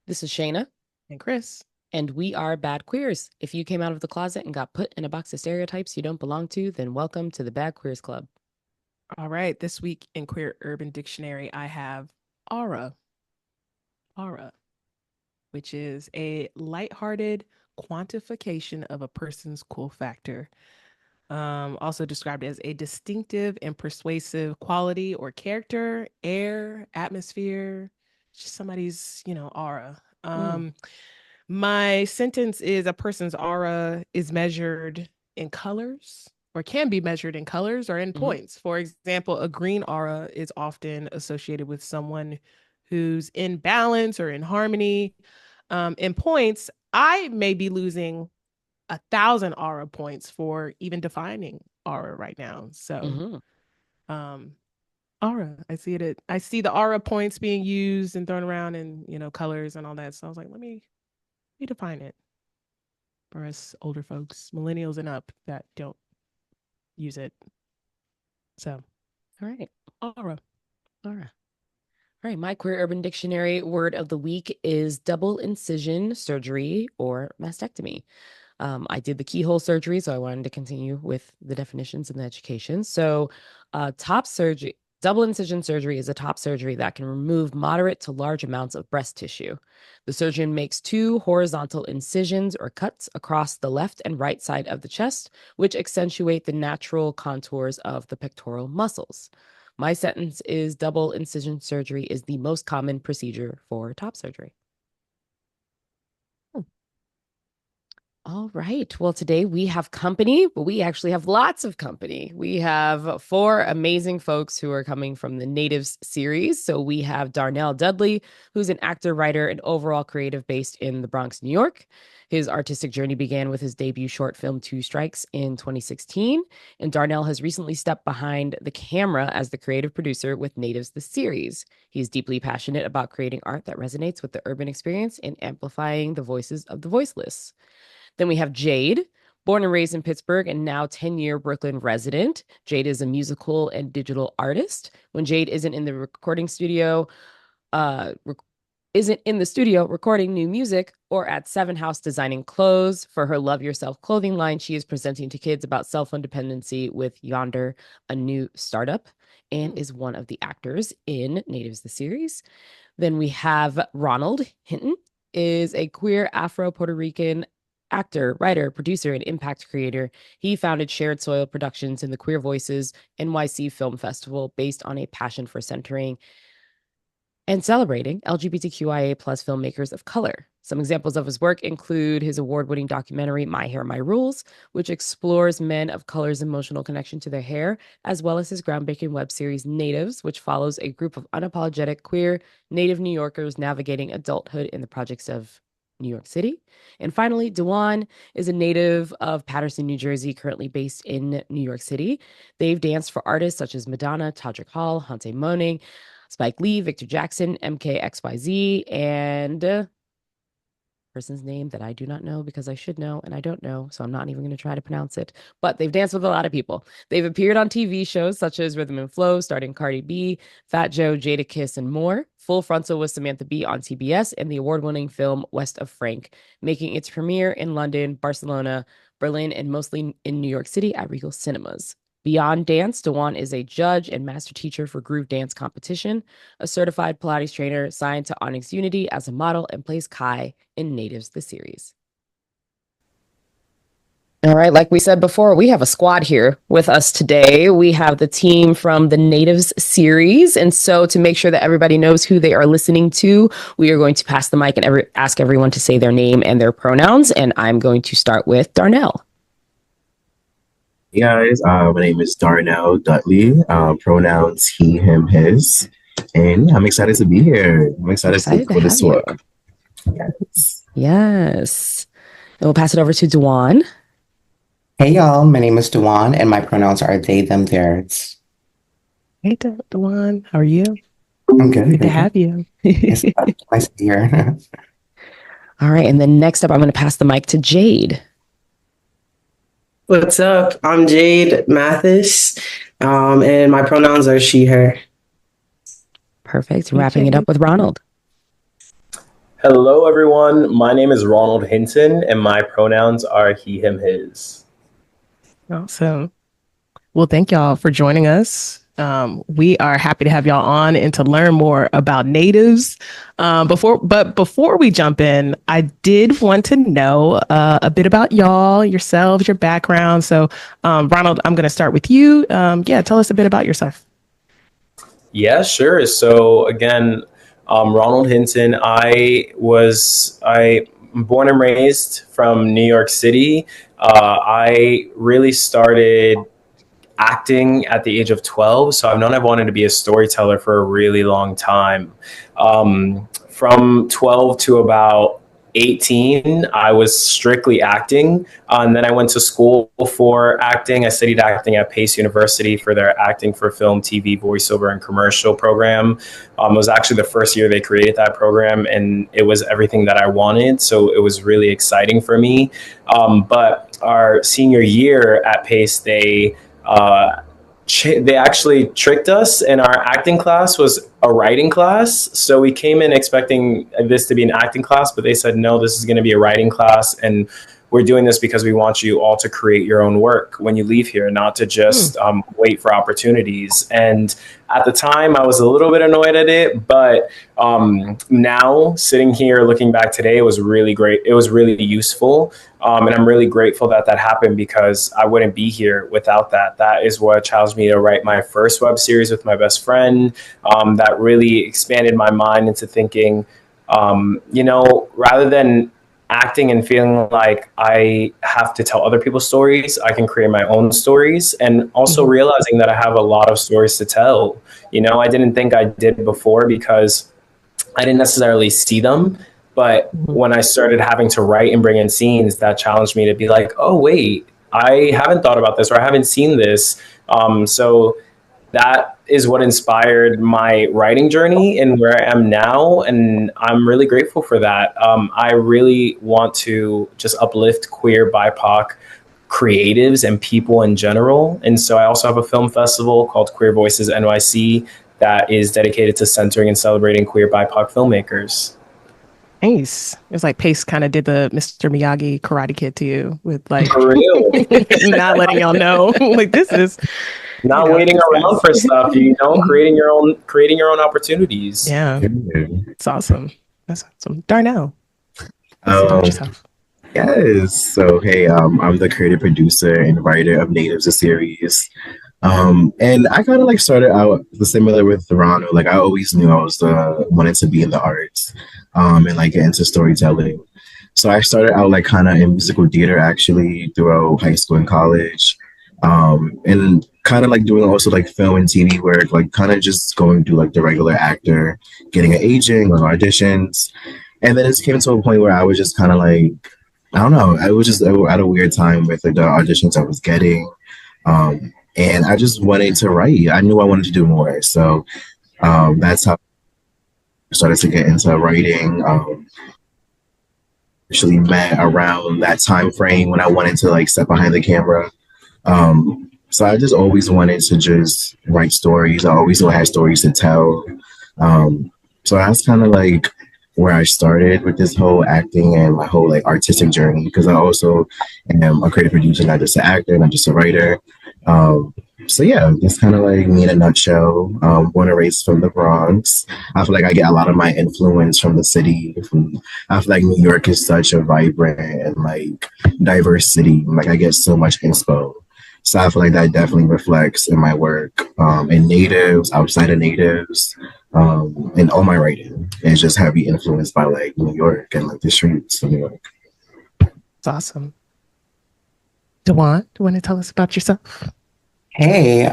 This is Shana, And Kris. and we are Bad Queers. If you came out of the closet and got put in a box of stereotypes you don't belong to, then welcome to the Bad Queers Club. All right, this week in Queer Urban Dictionary, I have aura. Aura, which is a lighthearted quantification of a person's cool factor. Also described as a distinctive and persuasive quality or character, air, atmosphere, just somebody's, aura. My sentence is a person's aura is measured in colors or can be measured in colors or in points. For example, a green aura is often associated with someone who's in balance or in harmony. In points, I may be losing 1,000 aura points for even defining aura right now. So, aura, I see it. I see the aura points being used and thrown around in colors and all that. So I was like, let me define it for us older folks, millennials and up that don't use it. So, All right. aura. All right. My Queer Urban Dictionary word of the week is double incision surgery or mastectomy. I did the keyhole surgery, so I wanted to continue with the definitions and the education. So, top surgery, double incision surgery is a top surgery that can remove moderate to large amounts of breast tissue. The surgeon makes two horizontal incisions or cuts across the left and right side of the chest, which accentuate the natural contours of the pectoral muscles. My sentence is double incision surgery is the most common procedure for top surgery. All right. Well, today we have company, but we actually have lots of company. We have four amazing folks who are coming from the Natives series. So we have Darnell Dudley, who's an actor, writer, and overall creative based in the Bronx, New York. His artistic journey began with his debut short film, Two Strikes, in 2016. And Darnell has recently stepped behind the camera as the creative producer with Natives, the series. He's deeply passionate about creating art that resonates with the urban experience and amplifying the voices of the voiceless. Then we have Jade, born and raised in Pittsburgh and now 10-year Brooklyn resident. Jade is a musical and digital artist. When Jade isn't in the studio recording new music or at Seven House designing clothes for her Love Yourself clothing line, she is presenting to kids about self-independency with Yonder, a new startup, and is one of the actors in Natives the series. Then we have Ronald Hinton, is a queer Afro-Puerto Rican actor, writer, producer, and impact creator. He founded Shared Soil Productions in the Queer Voices NYC Film Festival based on a passion for centering and celebrating LGBTQIA plus filmmakers of color. Some examples of his work include his award-winning documentary, My Hair, My Rules, which explores men of color's emotional connection to their hair, as well as his groundbreaking web series, Natives, which follows a group of unapologetic queer Native New Yorkers navigating adulthood in the projects of New York City. And finally, DaJuan is a native of Paterson, New Jersey, currently based in New York City. They've danced for artists such as Madonna, Todrick Hall, Hante Moaning, Spike Lee, Victor Jackson, MKXYZ, and person's name that I do not know because I should know and I don't know, so I'm not even going to try to pronounce it. But they've danced with a lot of people. They've appeared on TV shows such as Rhythm and Flow, starring Cardi B, Fat Joe, Jadakiss, and more. Full Frontal with Samantha Bee on TBS, and the award-winning film West of Frank, making its premiere in London, Barcelona, Berlin, and mostly in New York City at Regal Cinemas. Beyond dance, DaJuan is a judge and master teacher for Groove Dance Competition, a certified Pilates trainer signed to Onyx Unity as a model, and plays Kai in Natives, the series. All right, like we said before, we have a squad here with us today. We have the team from the Natives series. And so to make sure that everybody knows who they are listening to, we are going to pass the mic and ask everyone to say their name and their pronouns. And I'm going to start with Darnell. Hey guys, my name is Darnell Dudley. Pronouns he, him, his. And yeah, I'm excited to be here. I'm excited for this work. Yes. And we'll pass it over to DaJuan. Hey y'all, my name is DaJuan and my pronouns are they, them, theirs. Hey DaJuan, how are you? I'm good. Good to have you. It's nice to be here. All right, and then next up, I'm going to pass the mic to Jade. What's up? I'm Jade Mathis, and my pronouns are she, her. Perfect. Wrapping it up with Ronald. Hello, everyone. My name is Ronald Hinton, and my pronouns are he, him, his. Awesome. Well, thank y'all for joining us. We are happy to have y'all on and to learn more about natives. Before we jump in, I did want to know a bit about y'all, yourselves, your background. So, Ronald, I'm going to start with you. Tell us a bit about yourself. Yeah, sure. So again, Ronald Hinton. I'm born and raised from New York City. I really started acting at the age of 12. So I've wanted to be a storyteller for a really long time. From 12 to about 18, I was strictly acting. And then I went to school for acting. I studied acting at Pace University for their acting for film, TV, voiceover, and commercial program. It was actually the first year they created that program, and it was everything that I wanted. So it was really exciting for me. But our senior year at Pace, they actually tricked us, and our acting class was a writing class. So we came in expecting this to be an acting class, but they said, no, this is going to be a writing class. And we're doing this because we want you all to create your own work when you leave here, not to just wait for opportunities. And at the time, I was a little bit annoyed at it, but now sitting here looking back today, it was really great. It was really useful. And I'm really grateful that that happened, because I wouldn't be here without that. That is what challenged me to write my first web series with my best friend. That really expanded my mind into thinking, rather than acting and feeling like I have to tell other people's stories, I can create my own stories. And also realizing that I have a lot of stories to tell. I didn't think I did before because I didn't necessarily see them. But when I started having to write and bring in scenes, that challenged me to be like, oh, wait, I haven't thought about this, or I haven't seen this. So that is what inspired my writing journey and where I am now. And I'm really grateful for that. I really want to just uplift queer, BIPOC creatives and people in general. And so I also have a film festival called Queer Voices NYC that is dedicated to centering and celebrating queer, BIPOC filmmakers. Nice. It's like Pace kind of did the Mr. Miyagi Karate Kid to you with like For real. not letting y'all know like this is not waiting around for stuff, creating your own opportunities. Yeah. It's awesome. That's awesome. Darnell. Yes. So hey, I'm the creative producer and writer of Natives, a series. And I kind of like started out similar with Ronald. Like I always knew I was wanted to be in the arts, and like get into storytelling. So I started out like kind of in musical theater actually throughout high school and college, and kind of like doing also like film and TV work, like kind of just going through like the regular actor, getting an agent on auditions, and then it came to a point where I was just kind of like, I don't know, I was just at a weird time with like the auditions I was getting. And I just wanted to write. I knew I wanted to do more. So that's how I started to get into writing. Actually met around that time frame when I wanted to like step behind the camera. So I just always wanted to just write stories. I always knew I had stories to tell. So that's kind of like where I started with this whole acting and my whole like artistic journey, because I also am a creative producer, not just an actor, not just a writer. So yeah, that's kind of like me in a nutshell. Born and raised from the Bronx. I feel like I get a lot of my influence from the city. I feel like New York is such a vibrant and like diverse city. Like I get so much inspo. So I feel like that definitely reflects in my work, in natives, outside of natives, and all my writing is just heavy influenced by like New York and like the streets of New York. It's awesome. DaJuan, do you want to tell us about yourself? Hey,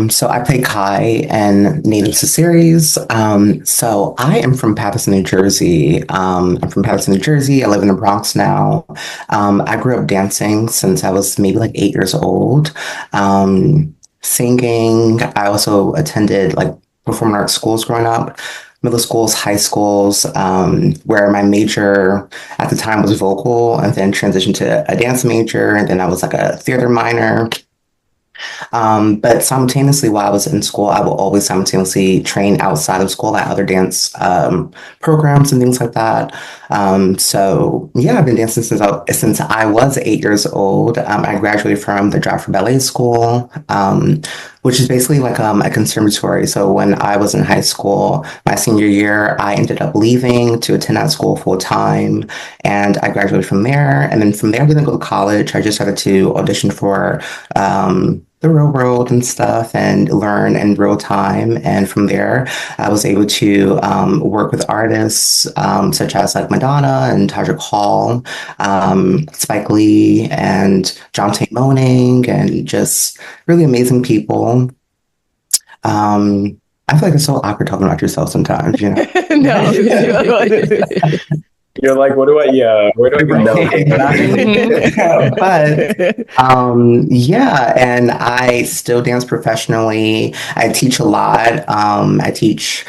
so I play Kai in Natives the series. So I am from Paterson, New Jersey. I'm from Paterson, New Jersey. I live in the Bronx now. I grew up dancing since I was maybe like 8 years old. Singing. I also attended like performing arts schools growing up, middle schools, high schools, where my major at the time was vocal, and then transitioned to a dance major, and then I was like a theater minor. But simultaneously, while I was in school, I will always simultaneously train outside of school at other dance programs and things like that. So yeah, I've been dancing since I was 8 years old. I graduated from the Drive for Ballet School, which is basically like a conservatory. So when I was in high school, my senior year, I ended up leaving to attend that school full time, and I graduated from there. And then from there, I didn't go to college. I just started to audition for the real world and stuff and learn in real time. And from there, I was able to work with artists such as like Madonna and Todrick Hall, Spike Lee, and John Tate Moaning, and just really amazing people. I feel like it's so awkward talking about yourself sometimes, you know? No. You're like, where do I go? But yeah, and I still dance professionally. I teach a lot. I teach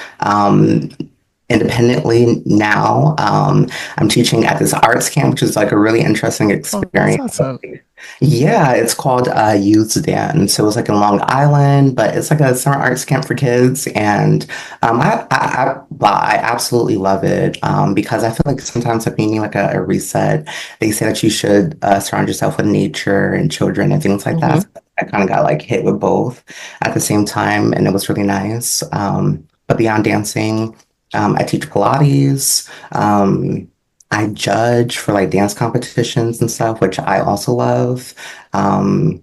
independently now. I'm teaching at this arts camp, which is like a really interesting experience. Awesome. Yeah, it's called Youth Dance. So it's like in Long Island, but it's like a summer arts camp for kids, and I absolutely love it because I feel like sometimes if you need like a reset, they say that you should surround yourself with nature and children and things like that. So I kind of got like hit with both at the same time, and it was really nice. But beyond dancing, I teach Pilates. I judge for like dance competitions and stuff, which I also love. I'm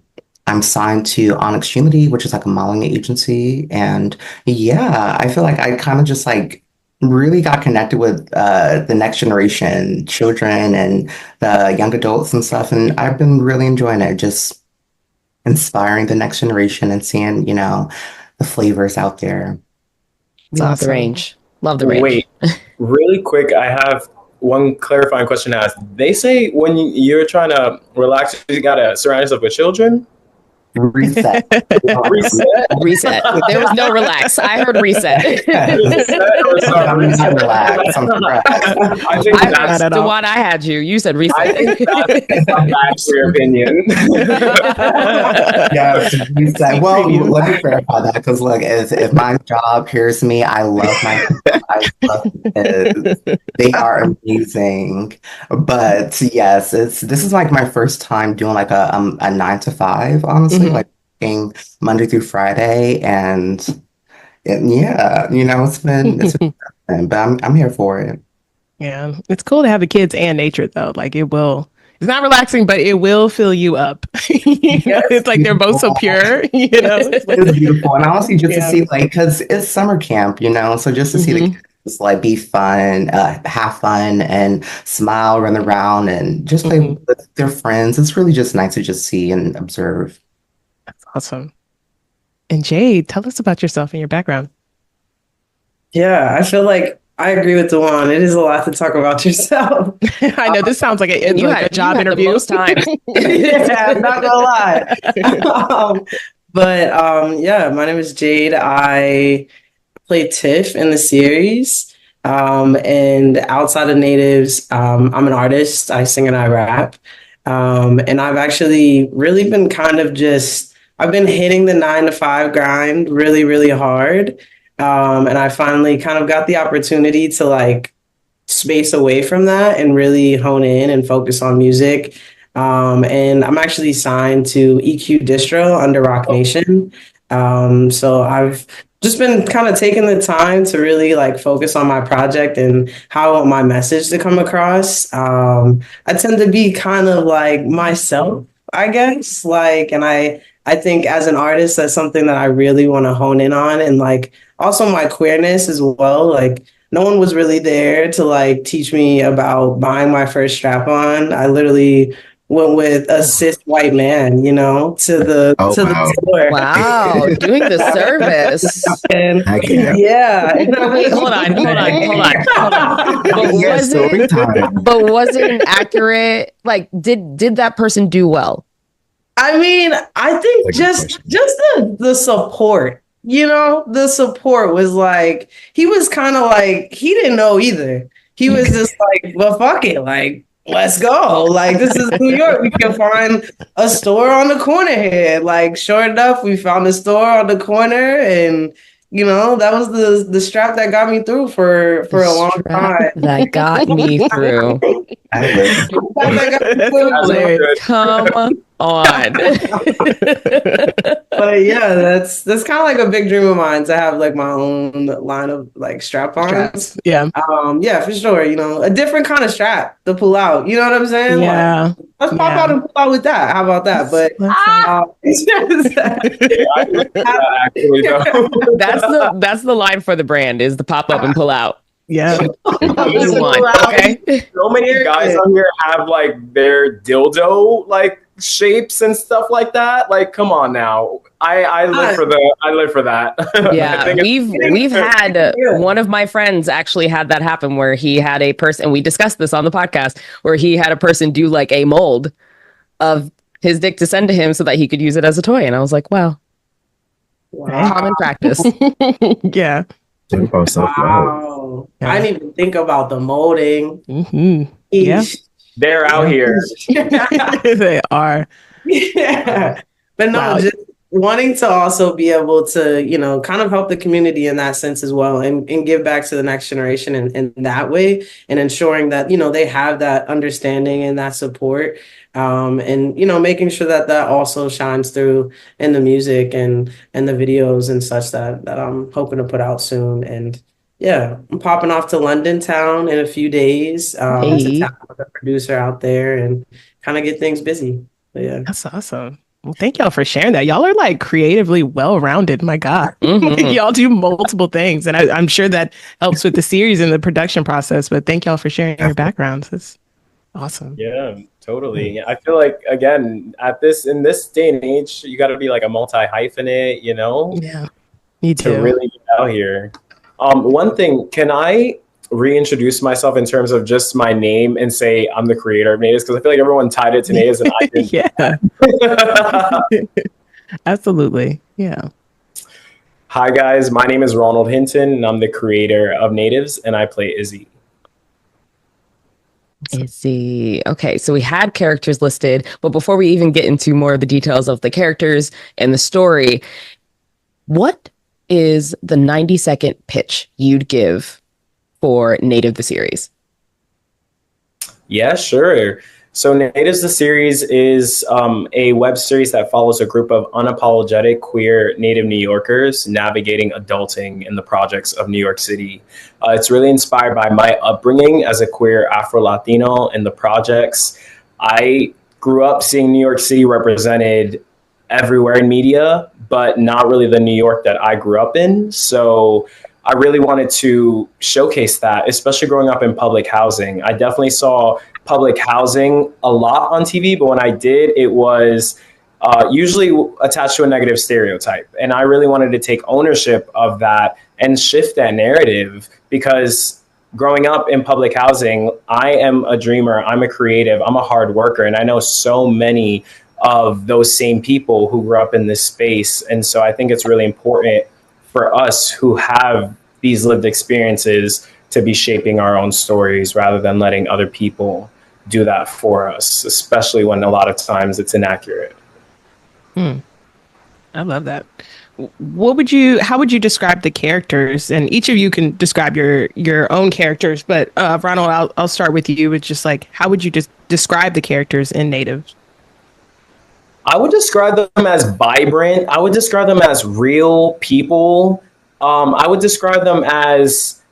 signed to Onyx Unity, which is like a modeling agency. And yeah, I feel like I kind of just like really got connected with the next generation, children and the young adults and stuff. And I've been really enjoying it, just inspiring the next generation and seeing, you know, the flavors out there. Love the range. Love the range. Wait, really quick, I have one clarifying question to ask. They say when you're trying to relax, you gotta surround yourself with children. Reset. Reset. There was no relax. I heard reset. I'm not relaxed. I'm surprised. I think that's DaJuan, I had you. You said reset. I think that's your opinion. Yeah, reset. Well, let me clarify that because look, if my job hears me, I love my I love it. They are amazing. But yes, this is like my first time doing like a 9 to 5, honestly, like working Monday through Friday, and yeah, you know, it's been but I'm here for it. Yeah, it's cool to have the kids and nature though. Like it's not relaxing, but it will fill you up. It's like they're both so pure, you know. It's beautiful. And honestly, just to see like, because it's summer camp, you know, so just to see the kids like be fun, have fun and smile, run around and just play with their friends. It's really just nice to just see and observe. That's awesome. And Jade, tell us about yourself and your background. Yeah, I feel like I agree with DaJuan. It is a lot to talk about yourself. I know this sounds like a job interview. The most time. Yeah, I'm not gonna lie. Yeah, my name is Jade. I play Tiff in the series. And outside of natives, I'm an artist. I sing and I rap. And I've actually really been I've been hitting the 9 to 5 grind really, really hard. And I finally kind of got the opportunity to like space away from that and really hone in and focus on music. And I'm actually signed to EQ Distro under Rock Nation. So I've just been kind of taking the time to really like focus on my project and how I want my message to come across. I tend to be kind of like myself, I guess. Like, and I think as an artist, that's something that I really want to hone in on, and like also my queerness as well. Like no one was really there to like teach me about buying my first strap on. I literally went with a cis white man, you know, to the store. Wow, doing the service. And yeah. Wait, hold on. But was it an accurate? Like, did that person do well? I mean, I think just the support, you know, the support was like, he was kind of like, he didn't know either. He was just like, well, fuck it. Like, let's go. Like, this is New York. We can find a store on the corner here. Like, sure enough, we found a store on the corner, and you know, that was the strap that got me through for a long time. That got me through. Come on. But yeah, that's kind of like a big dream of mine, to have like my own line of like strap-ons. Yeah. Yeah, for sure. You know, a different kind of strap to pull out. You know what I'm saying? Yeah. Like, let's pop out and pull out with that. How about that? But that's the line for the brand, is the pop up and pull out. Yeah. Okay. So many guys on here have like their dildo like shapes and stuff like that. Like, come on now. I live for that. Yeah, we've had one of my friends actually had that happen, where he had a person, and we discussed this on the podcast, where he had a person do like a mold of his dick to send to him so that he could use it as a toy. And I was like, wow. Common practice. Yeah. Wow. I didn't even think about the molding. Mm-hmm. Yeah. They're out here. They are. Yeah. But no, just wanting to also be able to, you know, kind of help the community in that sense as well, and give back to the next generation in that way, and ensuring that, you know, they have that understanding and that support. And, you know, making sure that also shines through in the music and the videos and such that I'm hoping to put out soon. And yeah, I'm popping off to London town in a few days to tap with a producer out there and kind of get things busy. But yeah. That's awesome. Well, thank y'all for sharing that. Y'all are like creatively well-rounded. My God. Mm-hmm. Y'all do multiple things. And I'm sure that helps with the series and the production process. But thank y'all for sharing your backgrounds. It's awesome. Yeah, totally. I feel like, again, in this day and age, you got to be like a multi-hyphenate, you know? Yeah, me too. To really get out here. One thing, can I reintroduce myself in terms of just my name and say I'm the creator of Natives? Because I feel like everyone tied it to Natives and I didn't. Yeah. Absolutely. Yeah. Hi, guys. My name is Ronald Hinton, and I'm the creator of Natives, and I play Izzy. Izzy. Okay, so we had characters listed, but before we even get into more of the details of the characters and the story, what is the 90-second pitch you'd give for Native the series? Yeah, sure. So Natives the series is a web series that follows a group of unapologetic queer Native New Yorkers navigating adulting in the projects of New York City. It's really inspired by my upbringing as a queer Afro-Latino in the projects. I grew up seeing New York City represented everywhere in media, but not really the New York that I grew up in. So I really wanted to showcase that, especially growing up in public housing. I definitely saw public housing a lot on TV, but when I did, it was usually attached to a negative stereotype. And I really wanted to take ownership of that and shift that narrative, because growing up in public housing, I am a dreamer, I'm a creative, I'm a hard worker, and I know so many of those same people who grew up in this space. And so I think it's really important for us who have these lived experiences to be shaping our own stories rather than letting other people do that for us, especially when a lot of times it's inaccurate. I love that. How would you describe the characters? And each of you can describe your own characters, but Ronald, I'll start with you with just like, how would you just describe the characters in Native? I would describe them as vibrant. I would describe them as real people. I would describe them as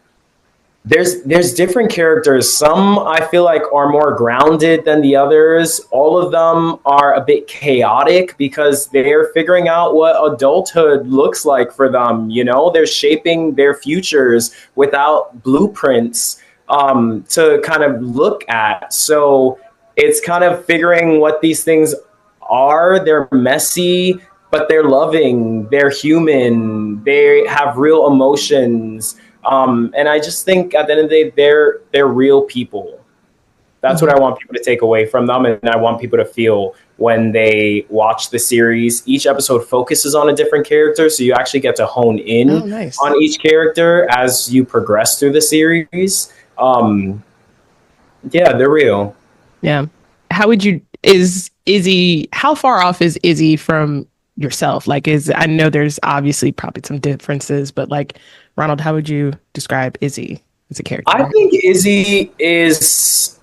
there's different characters. Some I feel like are more grounded than the others. All of them are a bit chaotic because they're figuring out what adulthood looks like for them. You know, they're shaping their futures without blueprints to kind of look at. So it's kind of figuring what these things are. They're messy, but they're loving, they're human, they have real emotions. And I just think at the end of the day, they're real people. That's what I want people to take away from them. And I want people to feel when they watch the series. Each episode focuses on a different character, so you actually get to hone in on each character as you progress through the series. Yeah, they're real. Yeah. How would you, is Izzy, how far off is Izzy from yourself? Like, I know there's obviously probably some differences, but like, Ronald, how would you describe Izzy as a character? I think Izzy is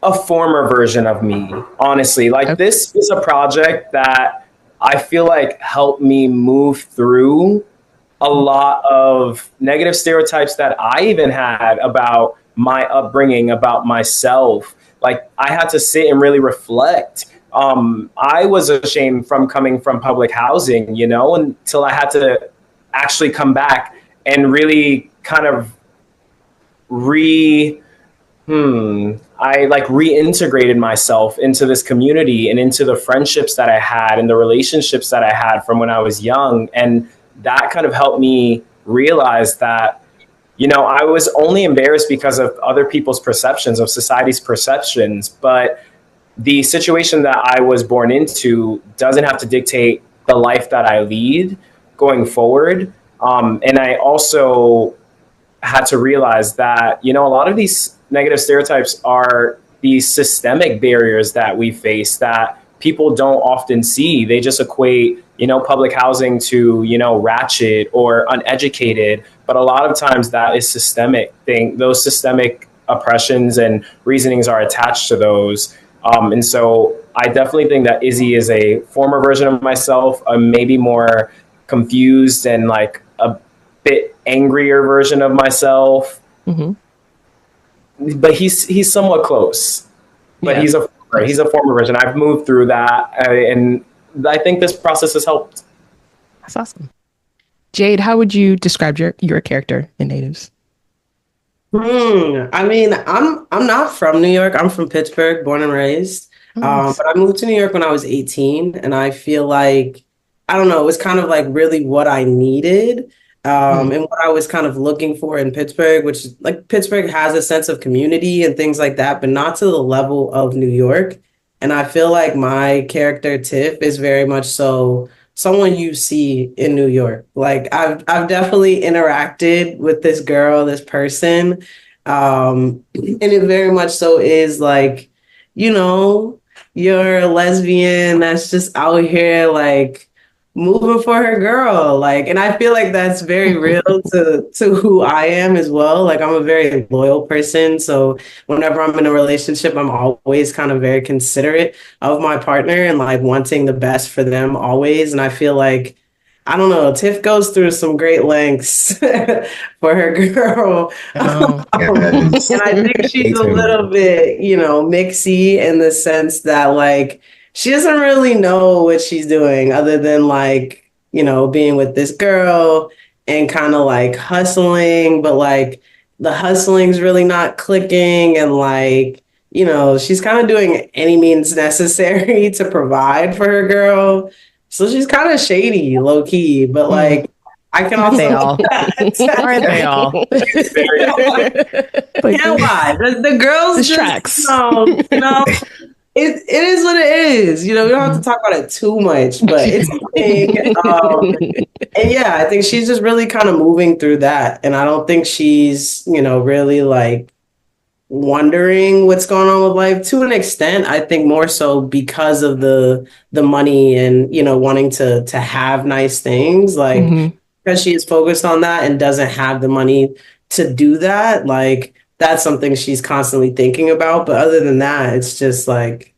a former version of me, honestly. Like, okay. This is a project that I feel like helped me move through a lot of negative stereotypes that I even had about my upbringing, about myself. Like, I had to sit and really reflect. I was ashamed from coming from public housing, you know, until I had to actually come back and really kind of reintegrated myself into this community and into the friendships that I had and the relationships that I had from when I was young. And that kind of helped me realize that, you know, I was only embarrassed because of other people's perceptions, of society's perceptions. But the situation that I was born into doesn't have to dictate the life that I lead going forward. And I also had to realize that, you know, a lot of these negative stereotypes are these systemic barriers that we face that people don't often see. They just equate, you know, public housing to, you know, ratchet or uneducated. But a lot of times that is systemic thing. Those systemic oppressions and reasonings are attached to those. And so I definitely think that Izzy is a former version of myself, a maybe more confused and like a bit angrier version of myself. Mm-hmm. But he's somewhat close. But he's a former version. I've moved through that, and I think this process has helped. That's awesome. Jade, how would you describe your character in Natives? I mean, I'm not from New York. I'm from Pittsburgh, born and raised. Nice. But I moved to New York when I was 18, and I feel like, I don't know, it was kind of like really what I needed. And what I was kind of looking for in Pittsburgh, which like Pittsburgh has a sense of community and things like that, but not to the level of New York. And I feel like my character Tiff is very much so someone you see in New York. Like I've definitely interacted with this girl, this person. And it very much so is like, you know, you're a lesbian that's just out here like moving for her girl, like, and I feel like that's very real to who I am as well. Like, I'm a very loyal person, so whenever I'm in a relationship, I'm always kind of very considerate of my partner and like wanting the best for them always. And I feel like, I don't know, Tiff goes through some great lengths for her girl. And I think she's a little bit, you know, mixy in the sense that like she doesn't really know what she's doing other than like, you know, being with this girl and kind of like hustling, but like the hustling's really not clicking. And like, you know, she's kind of doing any means necessary to provide for her girl. So she's kind of shady, low key, but like, I can also aren't they all? But can't lie. The girls this just, tracks. You know, it is what it is. You know, we don't have to talk about it too much, but it's a thing. And yeah, I think she's just really kind of moving through that. And I don't think she's, you know, really like wondering what's going on with life to an extent. I think more so because of the money and, you know, wanting to have nice things, like because she is focused on that and doesn't have the money to do that. Like, that's something she's constantly thinking about. But other than that, it's just like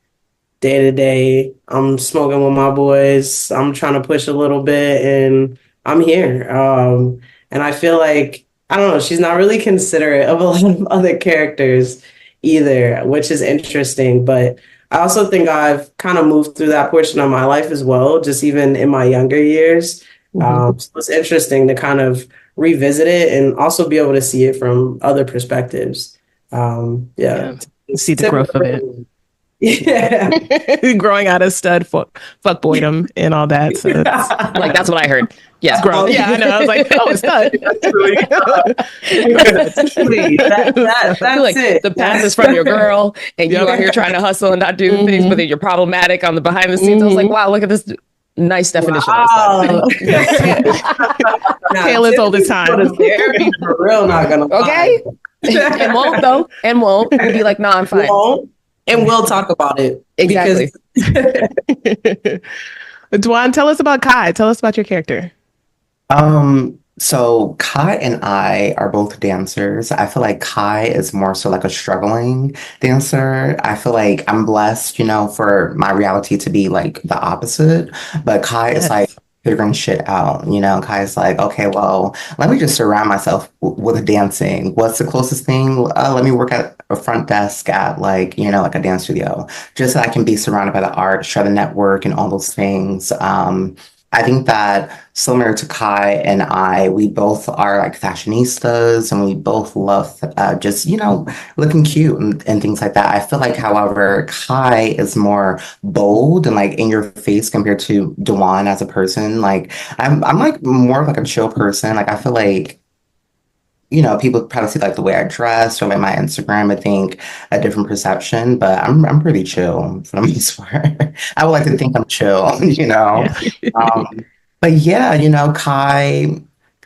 day to day, I'm smoking with my boys. I'm trying to push a little bit and I'm here. And I feel like, I don't know, she's not really considerate of a lot of other characters either, which is interesting. But I also think I've kind of moved through that portion of my life as well, just even in my younger years. So it's interesting to kind of revisit it and also be able to see it from other perspectives. See the growth of it. Yeah. Growing out of stud fuck boydom and all that. So like, that's what I heard. Yeah. Growth. Yeah, I know. I was like, oh, it's stud. That's like it. The path is from your girl and you are here trying to hustle and not do things, but then you're problematic on the behind the scenes. I was like, wow, look at this nice definition. Wow. Tale is old as time. For real, not gonna okay. And won't though. And won't. We'll be like, no, I'm fine. Won't. And we'll talk about it. Exactly. DaJuan, tell us about Kai. Tell us about your character. So Kai and I are both dancers. I feel like Kai is more so like a struggling dancer. I feel like I'm blessed, for my reality to be like the opposite. But Kai is like figuring shit out. Kai's like, okay, well, let me just surround myself with dancing. What's the closest thing? Let me work at a front desk at like a dance studio, just so I can be surrounded by the art, share the network, and all those things. I think that similar to Kai and I, we both are like fashionistas and we both love just, looking cute and things like that. I feel like, however, Kai is more bold and like in your face compared to DaJuan as a person. Like I'm like more of like a chill person. Like I feel like, people probably see like the way I dress or like my Instagram, I think a different perception, but I'm pretty chill for the most part. I would like to think I'm chill, Yeah. But yeah,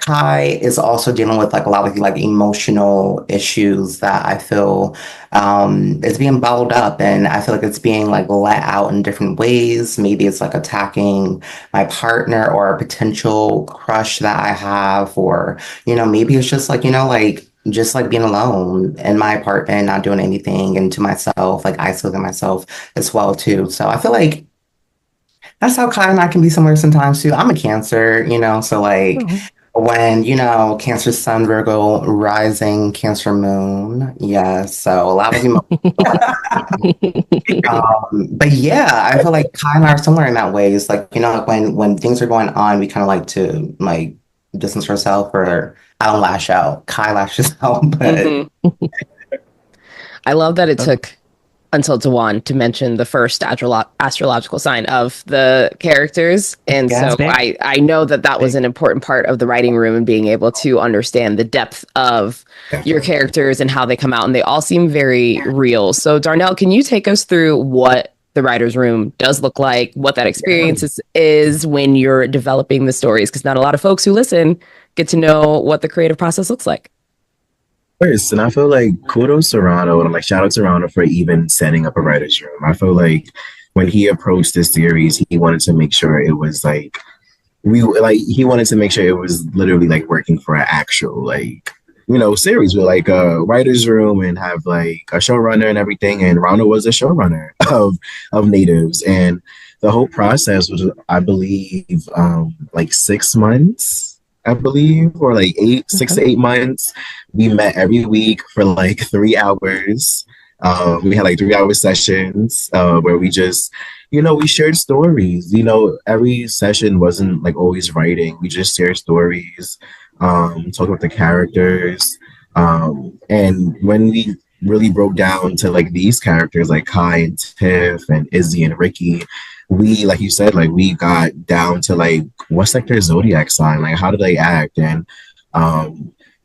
Kai is also dealing with like a lot of like emotional issues that I feel is being bottled up, and I feel like it's being like let out in different ways. Maybe it's like attacking my partner or a potential crush that I have, or maybe it's just like just like being alone in my apartment, not doing anything, and to myself, like isolating myself as well too. So I feel like that's how Kai and I can be similar sometimes too. I'm a Cancer, so like when, Cancer Sun, Virgo rising, Cancer Moon. Yeah, so a lot of but yeah, I feel like Kai and I are similar in that way. It's like, when things are going on, we kind of like to like distance ourselves, or I don't lash out. Kai lashes out, but I love that it took until DaJuan to mention the first astrological sign of the characters. And so I know that was an important part of the writing room and being able to understand the depth of your characters and how they come out. And they all seem very real. So Darnell, can you take us through what the writer's room does look like, what that experience is when you're developing the stories? Because not a lot of folks who listen get to know what the creative process looks like. First, and I feel like kudos to Ronald, and like shout out to Ronald for even setting up a writer's room. I feel like when he approached this series, he wanted to make sure it was like he wanted to make sure it was literally like working for an actual series with like a writer's room and have like a showrunner and everything. And Ronald was a showrunner of Natives, and the whole process was, I believe, like 6 months. I believe, or like 6 to 8 months. We met every week for like 3 hours. We had like 3-hour sessions where we just, we shared stories. Every session wasn't like always writing. We just shared stories, talk about the characters. And when we really broke down to like these characters like Kai and Tiff and Izzy and Ricky, we, like you said, like we got down to like what's like their zodiac sign, like how do they act, and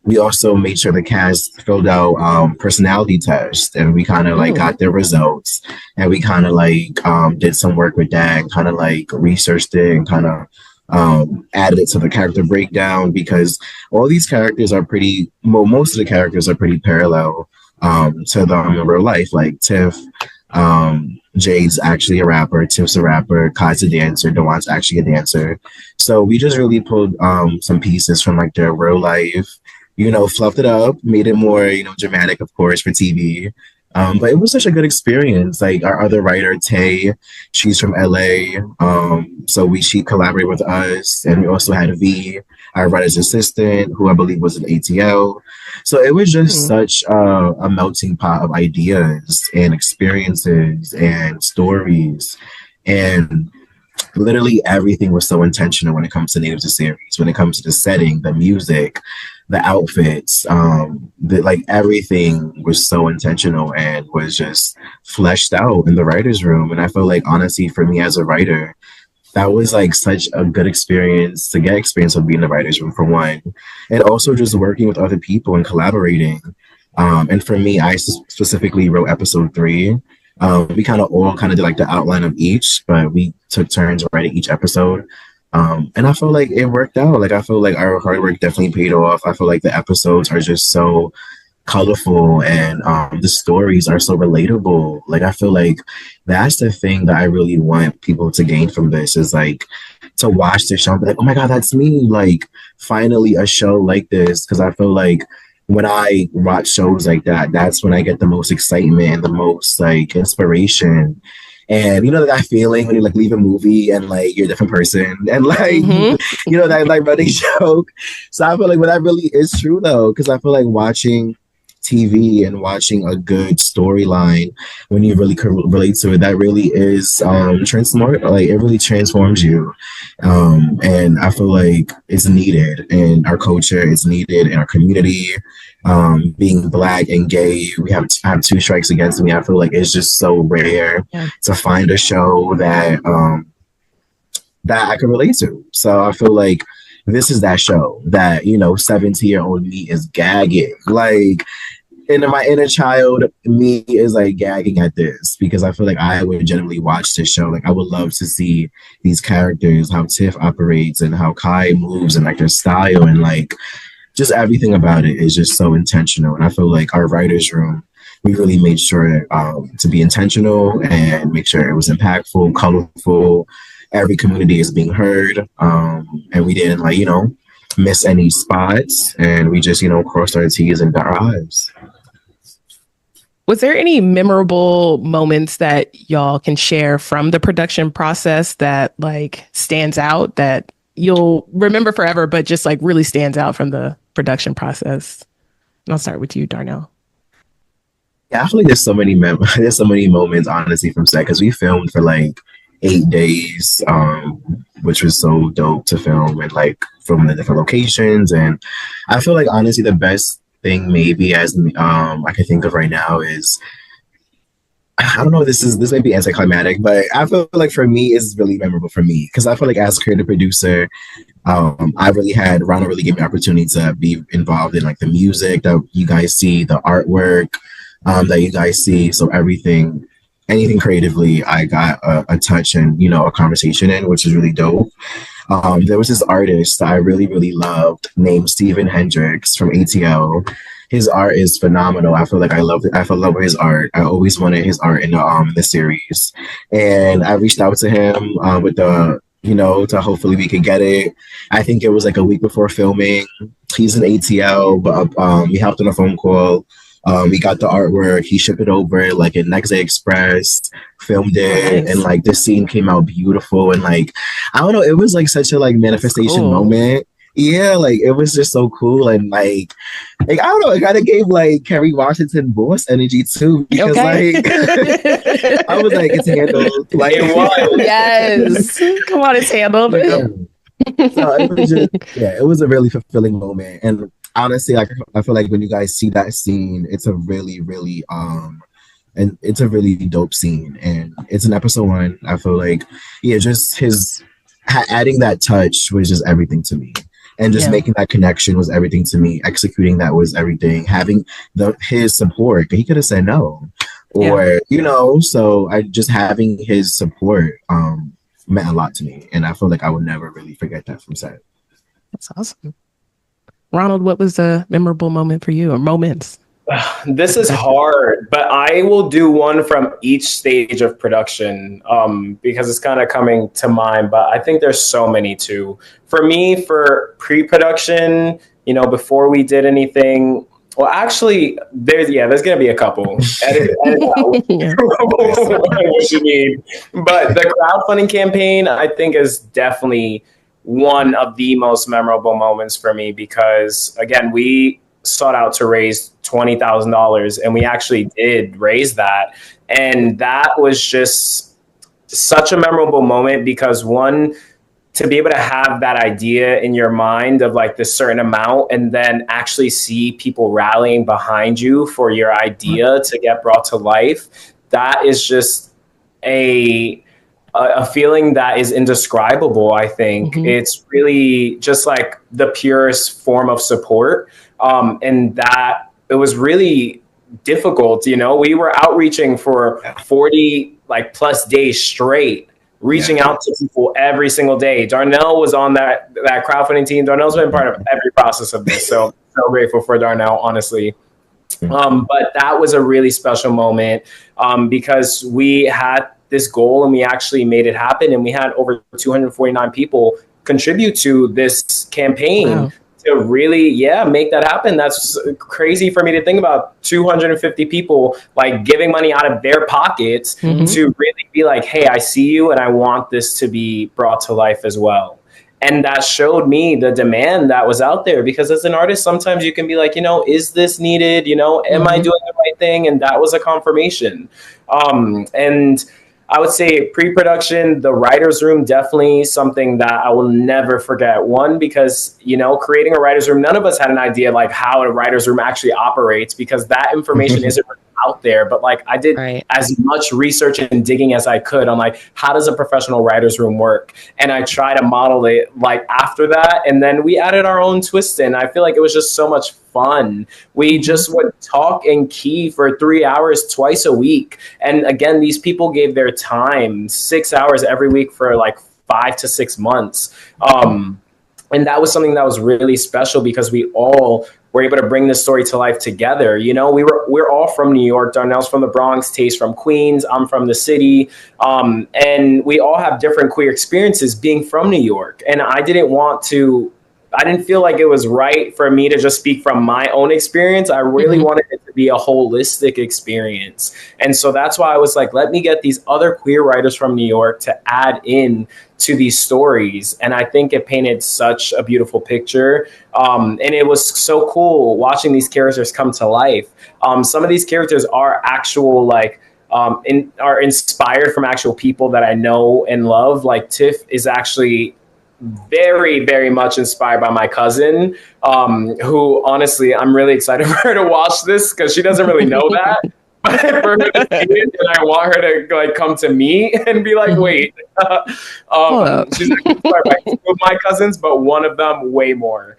we also made sure the cast filled out personality tests, and we kind of like got their results, and we kind of like did some work with that, and kind of like researched it and kind of added it to the character breakdown, because all these characters are most of the characters are pretty parallel to them in real life. Like Tiff, Jade's actually a rapper, Tiff's a rapper, Kai's a dancer, DaJuan's actually a dancer. So we just really pulled some pieces from like their real life, fluffed it up, made it more, dramatic, of course, for TV. But it was such a good experience. Like our other writer, Tay, she's from LA. So she collaborated with us, and we also had V, our writer's assistant, who I believe was an ATL. So it was just such a melting pot of ideas and experiences and stories. And literally everything was so intentional when it comes to Natives the series, when it comes to the setting, the music, the outfits, everything was so intentional and was just fleshed out in the writer's room. And I feel like, honestly, for me as a writer, that was like such a good experience to get experience of being in the writer's room, for one, and also just working with other people and collaborating. And for me, I specifically wrote episode 3. We kind of did like the outline of each, but we took turns writing each episode. And I feel like it worked out. Like I feel like our hard work definitely paid off. I feel like the episodes are just so colorful, and the stories are so relatable. Like, I feel like that's the thing that I really want people to gain from this, is like to watch the show and be like, oh my God, that's me. Like, finally a show like this. Because I feel like when I watch shows like that, that's when I get the most excitement and the most like inspiration. And you know that feeling when you like leave a movie and like you're a different person, and like you know that like running joke. So I feel like, well, that really is true though, because I feel like watching TV and watching a good storyline, when you really relate to it, that really is transform, like it really transforms you. And I feel like it's needed in our culture, it's needed in our community. Being Black and gay, we have two strikes against me. I feel like it's just so rare to find a show that that I can relate to. So I feel like this is that show that, you know, 17-year-old me is gagging. Like, my inner child me is like gagging at this, because I feel like I would generally watch this show. Like, I would love to see these characters, how Tiff operates and how Kai moves, and like their style, and like just everything about it is just so intentional. And I feel like our writers' room, we really made sure to be intentional and make sure it was impactful, colorful. Every community is being heard, and we didn't like, you know, miss any spots, and we just, you know, crossed our T's and dot our I's. Was there any memorable moments that y'all can share from the production process that like stands out, that you'll remember forever, but just like really stands out from the production process? And I'll start with you, Darnell. Yeah, I feel like there's so many there's so many moments, honestly, from set, because we filmed for like 8 days, which was so dope to film, and like from the different locations. And I feel like, honestly, the best thing maybe as I can think of right now is, I don't know, this may be anticlimactic, but I feel like for me it's really memorable for me, because I feel like as a creative producer, I really had Ronald really gave me opportunity to be involved in like the music that you guys see, the artwork that you guys see. So anything creatively, I got a touch and, you know, a conversation in, which is really dope. There was this artist that I really, really loved named Steven Hendricks from ATL. His art is phenomenal. I feel like I love it. I fell in love with his art. I always wanted his art in the series, and I reached out to him with the, you know, to hopefully we could get it. I think it was like a week before filming. He's in ATL, but we hopped on a phone call. We got the artwork. He shipped it over like in Next Day Express, filmed it, and like the scene came out beautiful. And like, I don't know, it was like such a like manifestation moment. Yeah, like it was just so cool. And like I don't know, it kind of gave like Kerry Washington boss energy too, because like I was like, it's handled. Like it was. Yes. Come on, it's handled. So it was just, yeah, it was a really fulfilling moment. And honestly, like I feel like when you guys see that scene, it's a really, really and it's a really dope scene, and it's in episode 1. I feel like, yeah, just his adding that touch was just everything to me, and just making that connection was everything to me. Executing that was everything. Having his support, he could have said no, or you know, so I just having his support meant a lot to me, and I feel like I would never really forget that from set. That's awesome. Ronald, what was a memorable moment for you, or moments? This is hard, but I will do one from each stage of production because it's kind of coming to mind, but I think there's so many too. For me, for pre-production, you know, before we did anything, well, actually, there's going to be a couple. Edit out what you need. But the crowdfunding campaign, I think, is definitely one of the most memorable moments for me, because again, we sought out to raise $20,000 and we actually did raise that. And that was just such a memorable moment, because one, to be able to have that idea in your mind of like this certain amount, and then actually see people rallying behind you for your idea to get brought to life, that is just a feeling that is indescribable. I think it's really just like the purest form of support. And that it was really difficult. You know, we were outreaching for 40 like plus days straight, reaching out to people every single day. Darnell was on that crowdfunding team. Darnell's been part of every process of this. So grateful for Darnell, honestly. But that was a really special moment because we had this goal and we actually made it happen. And we had over 249 people contribute to this campaign. Wow. To really, make that happen. That's crazy for me to think about. 250 people like giving money out of their pockets to really be like, hey, I see you and I want this to be brought to life as well. And that showed me the demand that was out there, because as an artist, sometimes you can be like, is this needed? Am I doing the right thing? And that was a confirmation. And I would say pre-production, the writer's room, definitely something that I will never forget. One, because, creating a writer's room, none of us had an idea like how a writer's room actually operates, because that information isn't out there. But like I did as much research and digging as I could on like, how does a professional writer's room work? And I try to model it like after that. And then we added our own twist in. I feel like it was just so much fun. We just would talk in key for 3 hours twice a week. And again, these people gave their time 6 hours every week for like 5 to 6 months. And that was something that was really special, because we all were able to bring this story to life together. We're all from New York. Darnell's from the Bronx, Tay's from Queens, I'm from the city. And we all have different queer experiences being from New York. And I didn't feel like it was right for me to just speak from my own experience. I really wanted it to be a holistic experience. And so that's why I was like, let me get these other queer writers from New York to add in to these stories. And I think it painted such a beautiful picture. And it was so cool watching these characters come to life. Some of these characters are actual, like, are inspired from actual people that I know and love. Like Tiff is actually very, very much inspired by my cousin, who honestly, I'm really excited for her to watch this, because she doesn't really know that. But for her to see it, and I want her to like come to me and be like, wait, she's inspired by two of my cousins, but one of them way more.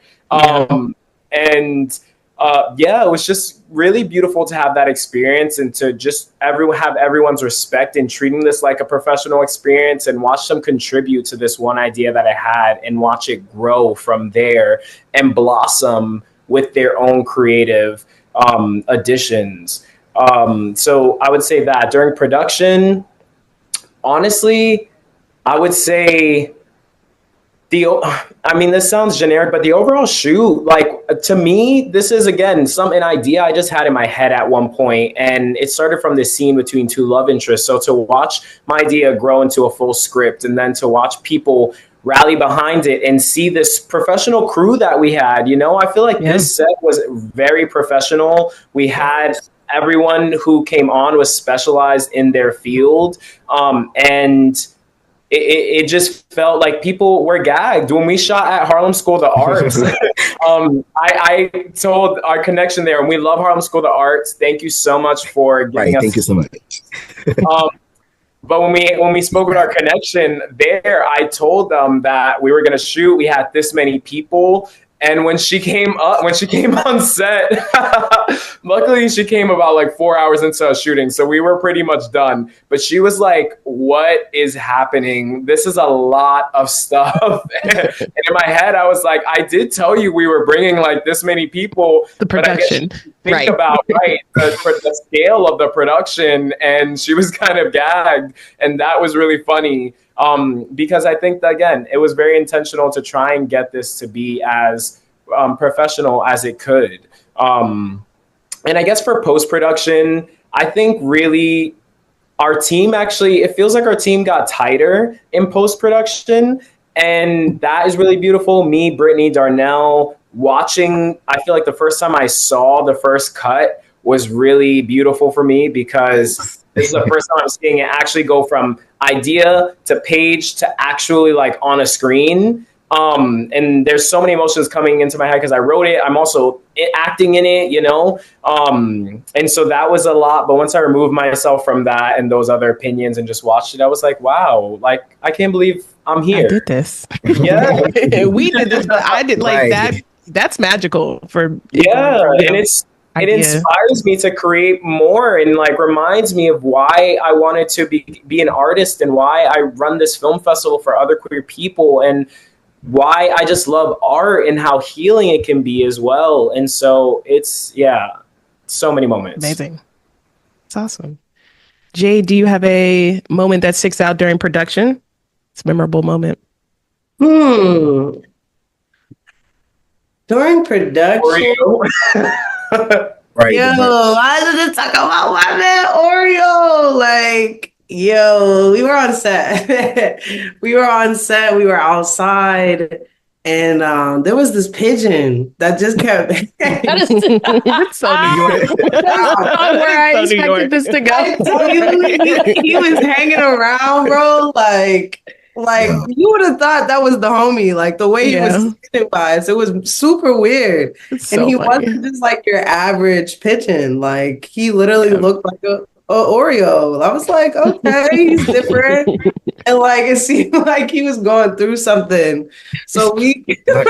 It was just really beautiful to have that experience, and to just have everyone's respect in treating this like a professional experience, and watch them contribute to this one idea that I had, and watch it grow from there and blossom with their own creative additions. So I would say that during production, honestly, I would say this sounds generic, but the overall shoot, like, to me, this is, again, an idea I just had in my head at one point, and it started from this scene between two love interests. So to watch my idea grow into a full script, and then to watch people rally behind it and see this professional crew that we had, I feel like this set was very professional. We had everyone who came on was specialized in their field, and it just felt like people were gagged when we shot at Harlem School of the Arts. I told our connection there, and we love Harlem School of the Arts. Thank you so much for giving us. Thank you so much. But when we spoke with our connection there, I told them that we were going to shoot. We had this many people. And when she came on set, luckily she came about like 4 hours into a shooting. So we were pretty much done. But she was like, what is happening? This is a lot of stuff. And in my head, I was like, I did tell you we were bringing like this many people. The production. Think about the scale of the production. And she was kind of gagged. And that was really funny. Because I think that, again, it was very intentional to try and get this to be as professional as it could. And I guess for post-production, I think really our team it feels like our team got tighter in post-production. And that is really beautiful. Me, Brittany, Darnell, watching, I feel like the first time I saw the first cut was really beautiful for me, because this is the first time I'm seeing it actually go from idea to page to actually like on a screen. And there's so many emotions coming into my head because I wrote it. I'm also acting in it, and so that was a lot. But once I removed myself from that and those other opinions and just watched it, I was like, wow, like, I can't believe I'm here. I did this. Yeah. We did this, but I did like that. That's magical for and it inspires me to create more, and like reminds me of why I wanted to be an artist, and why I run this film festival for other queer people, and why I just love art and how healing it can be as well. And so it's So many moments. Amazing. It's awesome. Jade, do you have a moment that sticks out during production? It's a memorable moment. During production. Right. Yo, I didn't talk about my man Oreo. Like, yo, we were on set. We were outside, and there was this pigeon that just kept. That is It's so New York. not where I expected this to go. I tell you, he was hanging around, bro. Like you would have thought that was the homie. Like the way he was sitting by us, it was super weird. And he wasn't just like your average pigeon. Like he literally looked like a Oreo. I was like, okay, he's different. And like it seemed like he was going through something. So we were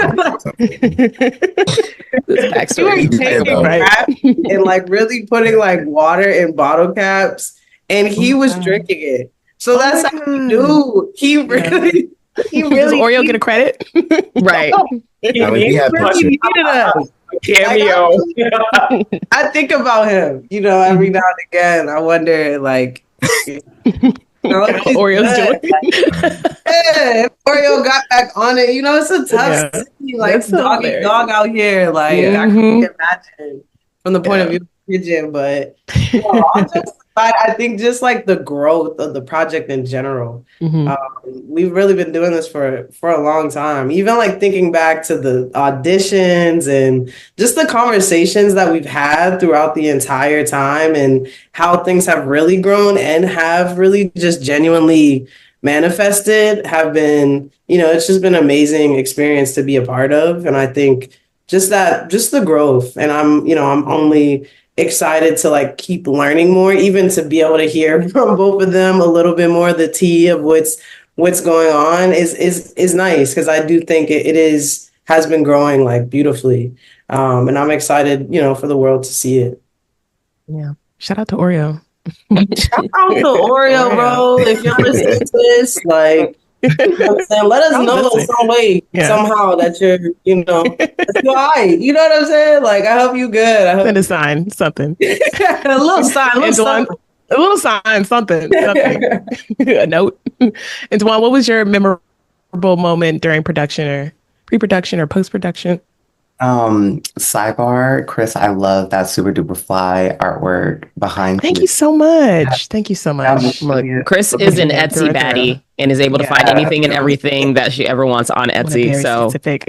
taking crap and like really putting like water in bottle caps, and he was drinking it. So that's how he knew. He really Does Oreo get a credit? Right. He needed us. Cameo. I think about him, every now and again. I wonder, like, Oreo's doing. If Oreo got back on it, it's a tough city, like dog out here. Like, I can't imagine from the point of view of the pigeon, but I think just like the growth of the project in general. We've really been doing this for a long time. Even like thinking back to the auditions and just the conversations that we've had throughout the entire time and how things have really grown and have really just genuinely manifested have been, it's just been an amazing experience to be a part of. And I think just the growth, and I'm only excited to like keep learning more, even to be able to hear from both of them a little bit more the tea of what's going on is nice, because I do think it has been growing like beautifully, and I'm excited for the world to see it. Shout out to Oreo. Shout out to Oreo, bro. If you're listening to this, like, let us know some way somehow that you're that you're all right. You know what I'm saying? Like, I hope you good. I hope Send a sign, something. a little sign, a little sign, something. A note. And DaJuan, what was your memorable moment during production or pre-production or post-production? Sidebar, Kris, I love that super duper fly artwork behind Thank you so much. Thank you so much. Look, Kris is an Etsy baddie and is able to find anything and everything that she ever wants on Etsy. So specific.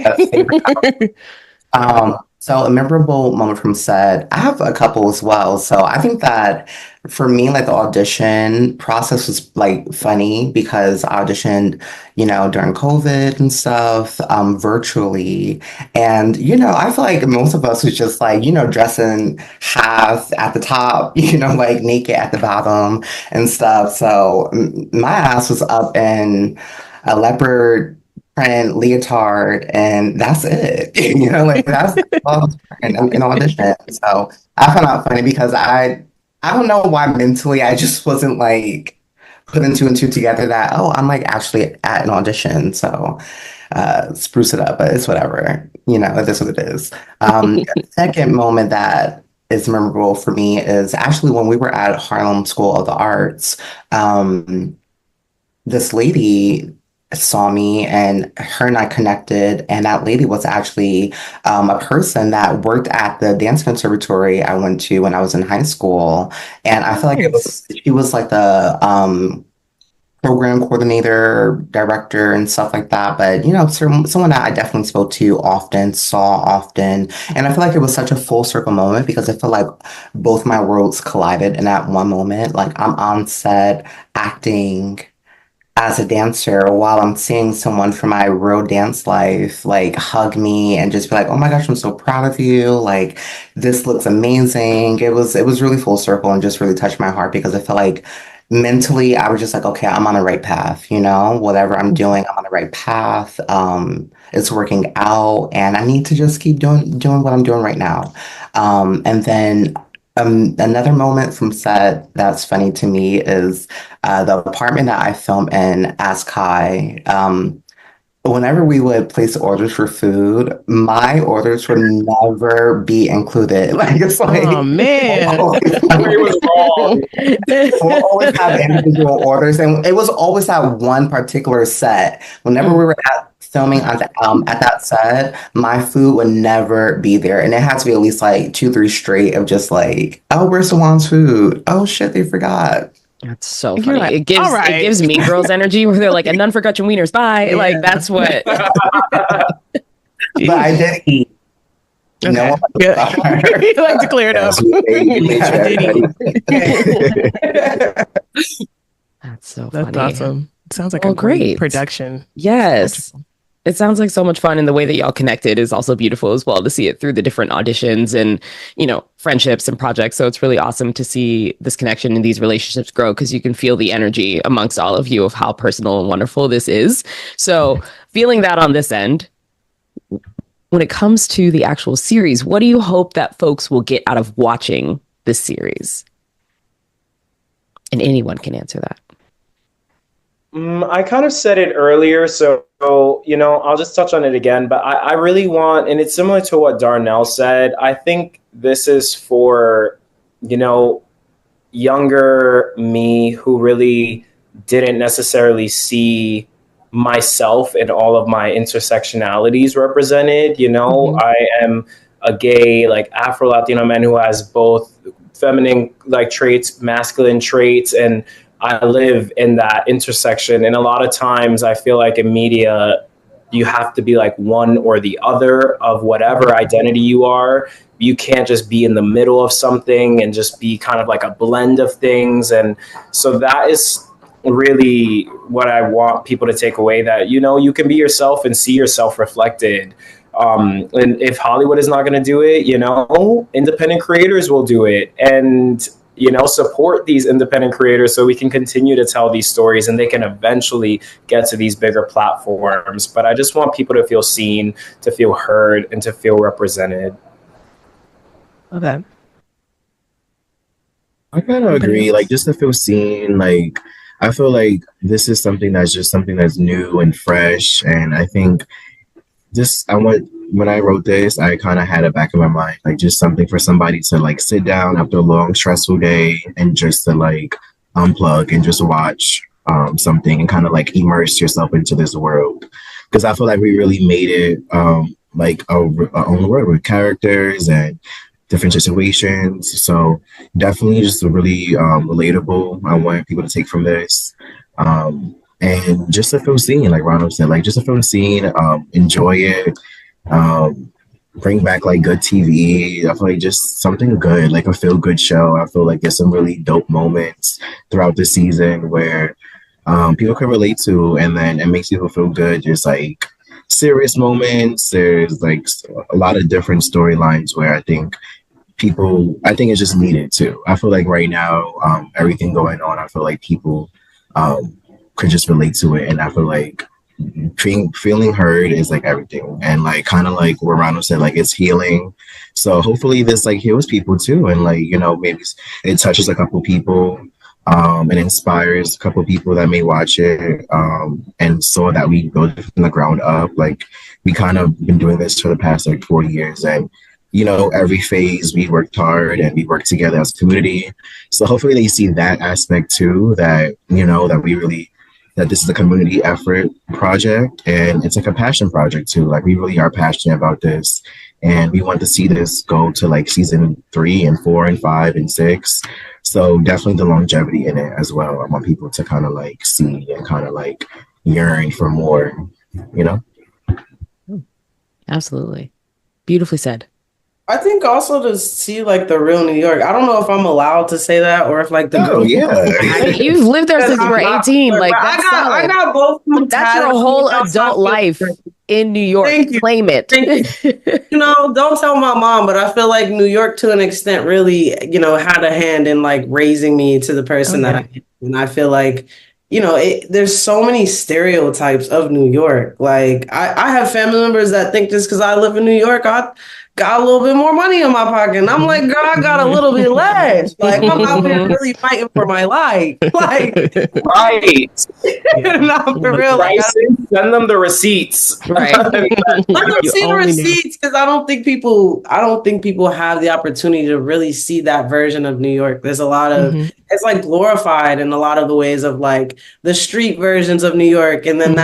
So a memorable moment from set, I have a couple as well. So I think that for me, like the audition process was like funny because I auditioned, during COVID and stuff, virtually. And, I feel like most of us was just like, dressing half at the top, like naked at the bottom and stuff. So my ass was up in a leopard print leotard, and that's it. Like that's an audition. So I found out funny because I don't know why mentally I just wasn't like putting two and two together that I'm like actually at an audition. So spruce it up, but it's whatever. It is what it is. Second moment that is memorable for me is actually when we were at Harlem School of the Arts. This lady saw me and her and I connected, and that lady was actually a person that worked at the dance conservatory I went to when I was in high school, and I feel like she was like the program coordinator, director, and stuff like that. But someone that I definitely spoke to often, saw often, and I feel like it was such a full circle moment because I feel like both my worlds collided in that one moment. Like I'm on set acting as a dancer while I'm seeing someone from my real dance life like hug me and just be like, oh my gosh, I'm so proud of you. Like this looks amazing. It was really full circle and just really touched my heart because I feel like mentally I was just like, okay, I'm on the right path, whatever I'm doing, I'm on the right path. It's working out and I need to just keep doing what I'm doing right now. And then another moment from set that's funny to me is the apartment that I film in as Kai. whenever we would place orders for food, my orders would never be included. Like it's like, Oh man, It was wrong. we'll always have individual orders, and it was always that one particular set. Whenever we were filming at that set, my food would never be there, and it had to be at least like 2, 3 straight of just like, oh, where's Salon's food? Oh shit, they forgot. That's so You're funny. like, It gives all right. it gives Mean Girls energy where they're like, and none for Gretchen Wieners, bye. Yeah. Like that's what. But I did eat. Okay. No one Good. You like to clear it up. That's so That's funny. awesome. It sounds like Oh, a great great. production. Yes. It sounds like so much fun, and the way that y'all connected is also beautiful as well to see it through the different auditions and, you know, friendships and projects. So it's really awesome to see this connection and these relationships grow because you can feel the energy amongst all of you of how personal and wonderful this is. So feeling that on this end, when it comes to the actual series, what do you hope that folks will get out of watching this series? And anyone can answer that. I kind of said it earlier, so you know, I'll just touch on it again. But I really want, and it's similar to what Darnell said. I think this is for, you know, younger me who really didn't necessarily see myself and all of my intersectionalities represented. You know, I am a gay, like Afro Latino man who has both feminine like traits, masculine traits, and I live in that intersection. And a lot of times I feel like in media, you have to be like one or the other of whatever identity you are. You can't just be in the middle of something and just be kind of like a blend of things. And so that is really what I want people to take away, that, you know, you can be yourself and see yourself reflected. And if Hollywood is not going to do it, you know, independent creators will do it. And you know, support these independent creators so we can continue to tell these stories and they can eventually get to these bigger platforms. But I just want people to feel seen, to feel heard, and to feel represented. Okay. I kind of agree. Like, just to feel seen, like, I feel like this is something that's just something that's new and fresh. And I think when I wrote this, I kind of had it back in my mind, like just something for somebody to like sit down after a long, stressful day and just to like unplug and just watch something and kind of like immerse yourself into this world. Because I feel like we really made it like our own world with characters and different situations. So definitely just really relatable. I want people to take from this. And just to feel seen, like Ronald said, like just to feel seen, enjoy it, bring back like good TV. I feel like just something good, like a feel good show. I feel like there's some really dope moments throughout the season where people can relate to, and then it makes people feel good. There's like serious moments. There's like a lot of different storylines where I think it's just needed too. I feel like right now, everything going on, I feel like people could just relate to it, and I feel like feeling heard is like everything, and like kind of like what Ronald said, like it's healing. So hopefully this like heals people too, and like, you know, maybe it touches a couple people, and inspires a couple people that may watch it, and so that we build it from the ground up. Like we kind of been doing this for the past like 4 years, and you know, every phase we worked hard and we worked together as a community. So hopefully they see that aspect too, that, you know, that this is a community effort project, and it's like a passion project too. Like we really are passionate about this, and we want to see this go to like season 3 and 4 and 5 and 6. So definitely the longevity in it as well. I want people to kind of like see and kind of like yearn for more, you know? Absolutely. Beautifully said. I think also to see like the real New York. I don't know if I'm allowed to say that or if like the You've lived there since you were 18. Like that's I got both. That's your whole adult life in New York. Thank you. Claim it. You know, don't tell my mom, but I feel like New York to an extent really, you know, had a hand in like raising me to the person that I am. And I feel like, you know, there's so many stereotypes of New York. Like I have family members that think just because I live in New York, got a little bit more money in my pocket. And I'm like, girl, I got a little bit less. Like, I'm out here really fighting for my life. Like, right. not for real. Like, send them the receipts. Right. Let them see the receipts, because I don't think people have the opportunity to really see that version of New York. There's a lot of it's like glorified in a lot of the ways of like the street versions of New York, and then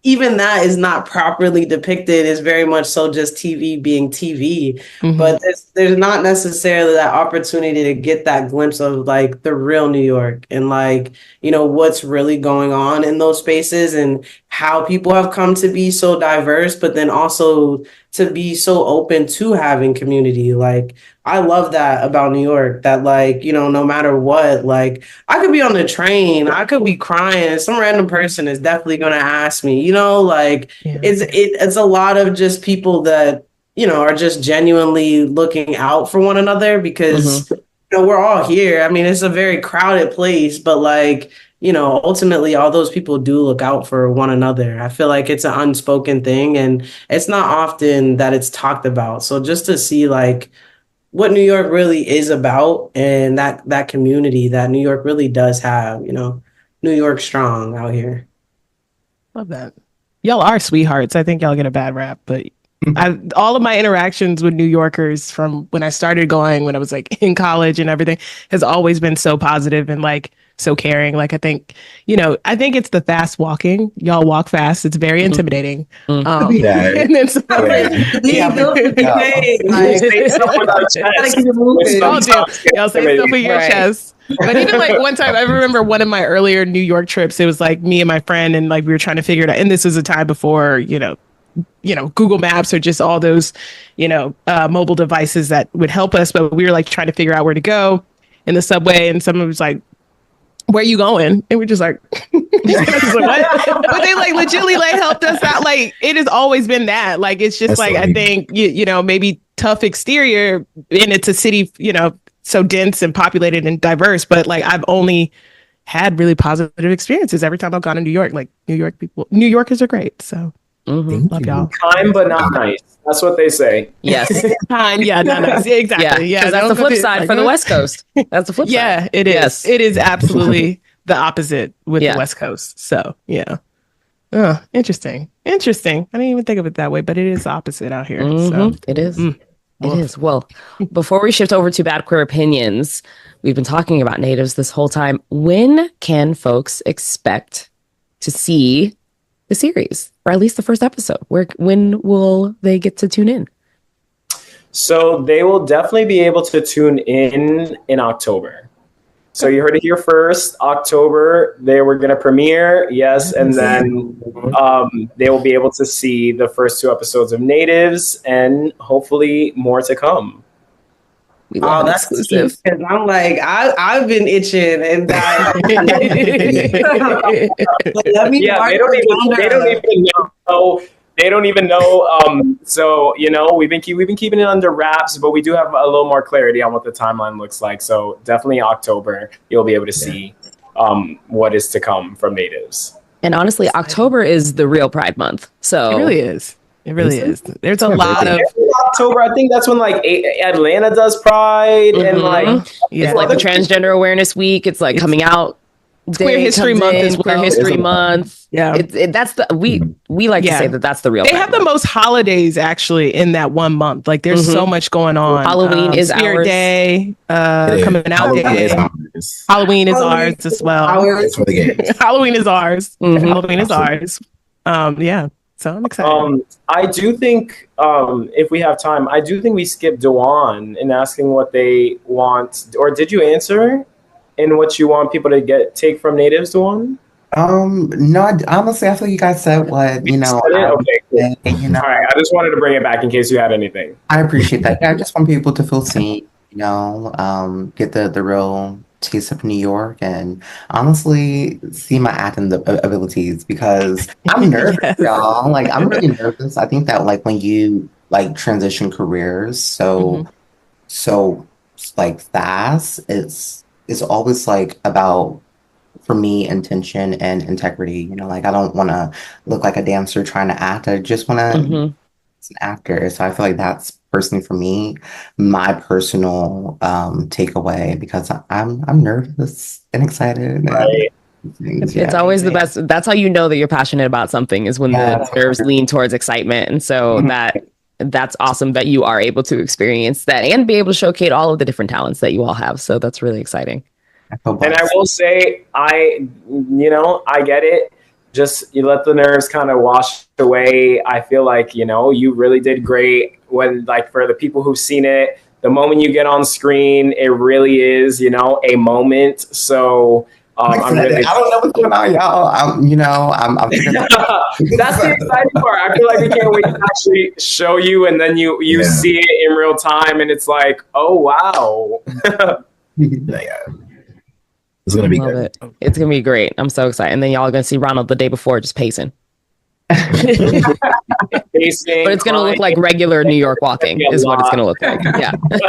even that is not properly depicted. It's very much so just TV being TV. But there's not necessarily that opportunity to get that glimpse of like the real New York and like, you know, what's really going on in those spaces and how people have come to be so diverse, but then also to be so open to having community. Like, I love that about New York, that like, you know, no matter what, like I could be on the train, I could be crying, and some random person is definitely going to ask me, you know, like it's a lot of just people that, you know, are just genuinely looking out for one another, because, you know, we're all here. I mean, it's a very crowded place, but like, you know, ultimately all those people do look out for one another. I feel like it's an unspoken thing, and it's not often that it's talked about. So just to see like what New York really is about, and that community that New York really does have, you know, New York strong out here. Love that. Y'all are sweethearts. I think y'all get a bad rap, but all of my interactions with New Yorkers from when I started going, when I was like in college and everything, has always been so positive and like so caring. Like, I think, you know, I think it's the fast walking. Y'all walk fast. It's very intimidating. And then so, y'all say stuff with your chest. But even like one time, I remember one of my earlier New York trips, it was like me and my friend, and like we were trying to figure it out. And this was a time before, you know, Google Maps or just all those, you know, mobile devices that would help us. But we were like trying to figure out where to go in the subway, and someone was like, "Where you going?" And we're just like, what? But they like legitimately like helped us out. Like, it has always been that. Like, it's just like, I think, you know, maybe tough exterior, and it's a city, you know, so dense and populated and diverse. But like, I've only had really positive experiences every time I've gone to New York. Like, New Yorkers are great. So love y'all. Kind but not nice. That's what they say. Yes. Kind, yeah, not nice. Exactly. Yeah, because that's the flip side for the West Coast. That's the flip side. Yeah, it is. Yes. It is absolutely the opposite with the West Coast. So yeah. Interesting. I didn't even think of it that way, but it is the opposite out here. So. It is. It is. Well, before we shift over to Bad Queer Opinions, we've been talking about natives this whole time. When can folks expect to see the series, or at least the first episode? When will they get to tune in? So they will definitely be able to tune in October. So you heard it here first. October, they were going to premiere, yes, and then they will be able to see the first 2 episodes of Natives, and hopefully more to come. Oh, that's exclusive. Because I'm like, I've been itching, and yeah, they don't even know. So, you know, we've been keeping it under wraps, but we do have a little more clarity on what the timeline looks like. So definitely October, you'll be able to see what is to come from Natives. And honestly, October is the real Pride Month. So it really is. It really is. There's a lot of October. I think that's when like Atlanta does Pride, and like it's like the Transgender Awareness Week. It's like coming out. Queer History Month is Queer History Month. Yeah, that's the we like to say that's the real. They have the most holidays actually in that one month. Like, there's so much going on. Halloween is Spirit ours. Day, coming out day. Halloween is ours as well. Halloween is ours. Halloween is ours. Yeah. So I'm excited. I do think, if we have time, I do think we skipped DaJuan in asking what they want. Or did you answer in what you want people to take from Natives, DaJuan? No, honestly, I feel you guys said what, you know. Okay, cool. You know, all right, I just wanted to bring it back in case you had anything. I appreciate that. I just want people to feel seen, you know, get the real taste of New York, and honestly see my acting abilities, because I'm nervous, y'all. Like, I'm really nervous. I think that like when you like transition careers so like fast, it's always like about, for me, intention and integrity. You know, like, I don't want to look like a dancer trying to act. I just want to be an actor. So I feel like that's personally for me, my personal takeaway, because I'm nervous and excited. Right. It's always the best. That's how you know that you're passionate about something, is when the nerves lean towards excitement. And so that's awesome that you are able to experience that and be able to showcase all of the different talents that you all have. So that's really exciting. And I will say, I get it. Just you let the nerves kind of wash away. I feel like, you really did great. When, like, for the people who've seen it, the moment you get on screen, it really is, a moment. So I don't know what's going on, y'all. I'm That's the exciting part. I feel like we can't wait to actually show you, and then you see it in real time, and it's like, oh wow. It's gonna be good. It's gonna be great. I'm so excited. And then y'all are gonna see Ronald the day before just pacing. Pacing, but it's gonna look like regular New York walking is what it's gonna look like. Yeah. A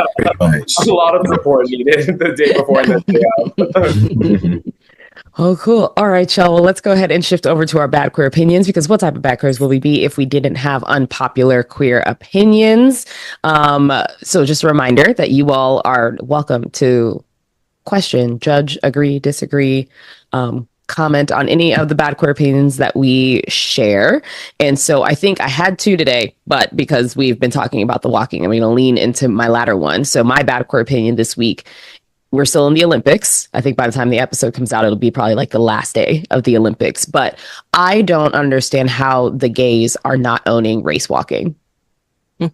lot of support needed the day before and the day of. Oh, cool. All right, y'all. Well, let's go ahead and shift over to our bad queer opinions, because what type of bad queers will we be if we didn't have unpopular queer opinions? So just a reminder that you all are welcome to question, judge, agree, disagree, comment on any of the bad queer opinions that we share. And so I think I had two today, but because we've been talking about the walking, I'm going to lean into my latter one. So my bad queer opinion this week, we're still in the Olympics. I think by the time the episode comes out, it'll be probably like the last day of the Olympics. But I don't understand how the gays are not owning race walking.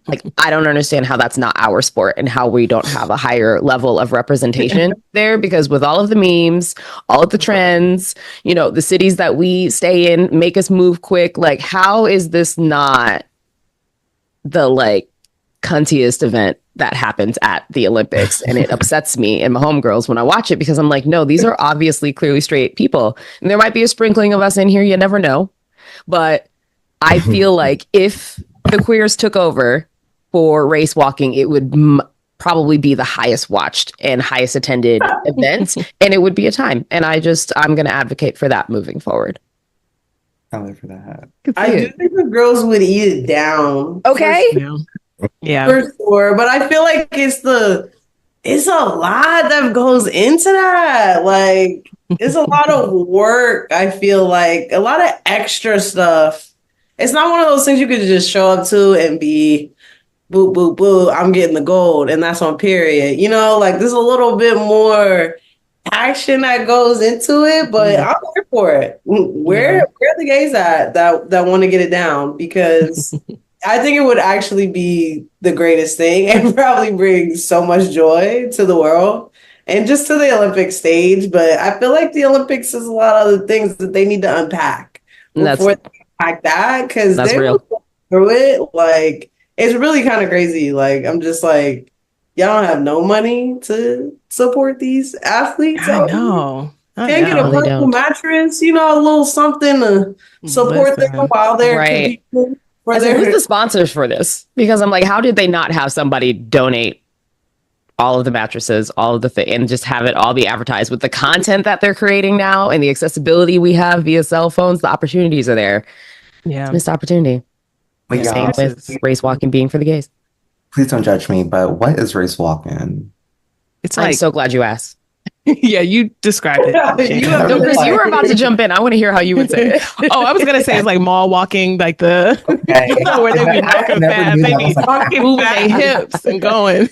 Like, I don't understand how that's not our sport and how we don't have a higher level of representation there, because with all of the memes, all of the trends, the cities that we stay in make us move quick. Like, how is this not the cuntiest event that happens at the Olympics? And it upsets me and my homegirls when I watch it, because I'm like, no, these are obviously clearly straight people. And there might be a sprinkling of us in here. You never know. But I feel like if the queers took over for race walking, it would probably be the highest watched and highest attended event, and it would be a time. And I'm going to advocate for that moving forward. I'll live for that. I do think the girls would eat it down. Okay. Yeah. For sure. But I feel like it's a lot that goes into that. Like, it's a lot of work. I feel like a lot of extra stuff. It's not one of those things you could just show up to and be boo, boo, boo, I'm getting the gold, and that's on period. There's a little bit more action that goes into it, but I'm here for it. Where are the gays at that want to get it down? Because I think it would actually be the greatest thing and probably bring so much joy to the world and just to the Olympic stage. But I feel like the Olympics is a lot of the things that they need to unpack before they unpack that, because they're real through it. Like, it's really kind of crazy. Like, I'm just like, y'all don't have no money to support these athletes. I know. Can't get a purple mattress, a little something to support them while they're competing. Who's the sponsors for this? Because I'm like, how did they not have somebody donate all of the mattresses, all of the and just have it all be advertised with the content that they're creating now and the accessibility we have via cell phones? The opportunities are there. Yeah, missed opportunity. Same with race walking being for the gays. Please don't judge me, but what is race walking? I'm so glad you asked. Yeah, you described it. Kris, you were about to jump in. I want to hear how you would say it. I was gonna say it's like mall walking, like where they be walking fast. They be moving their hips and going.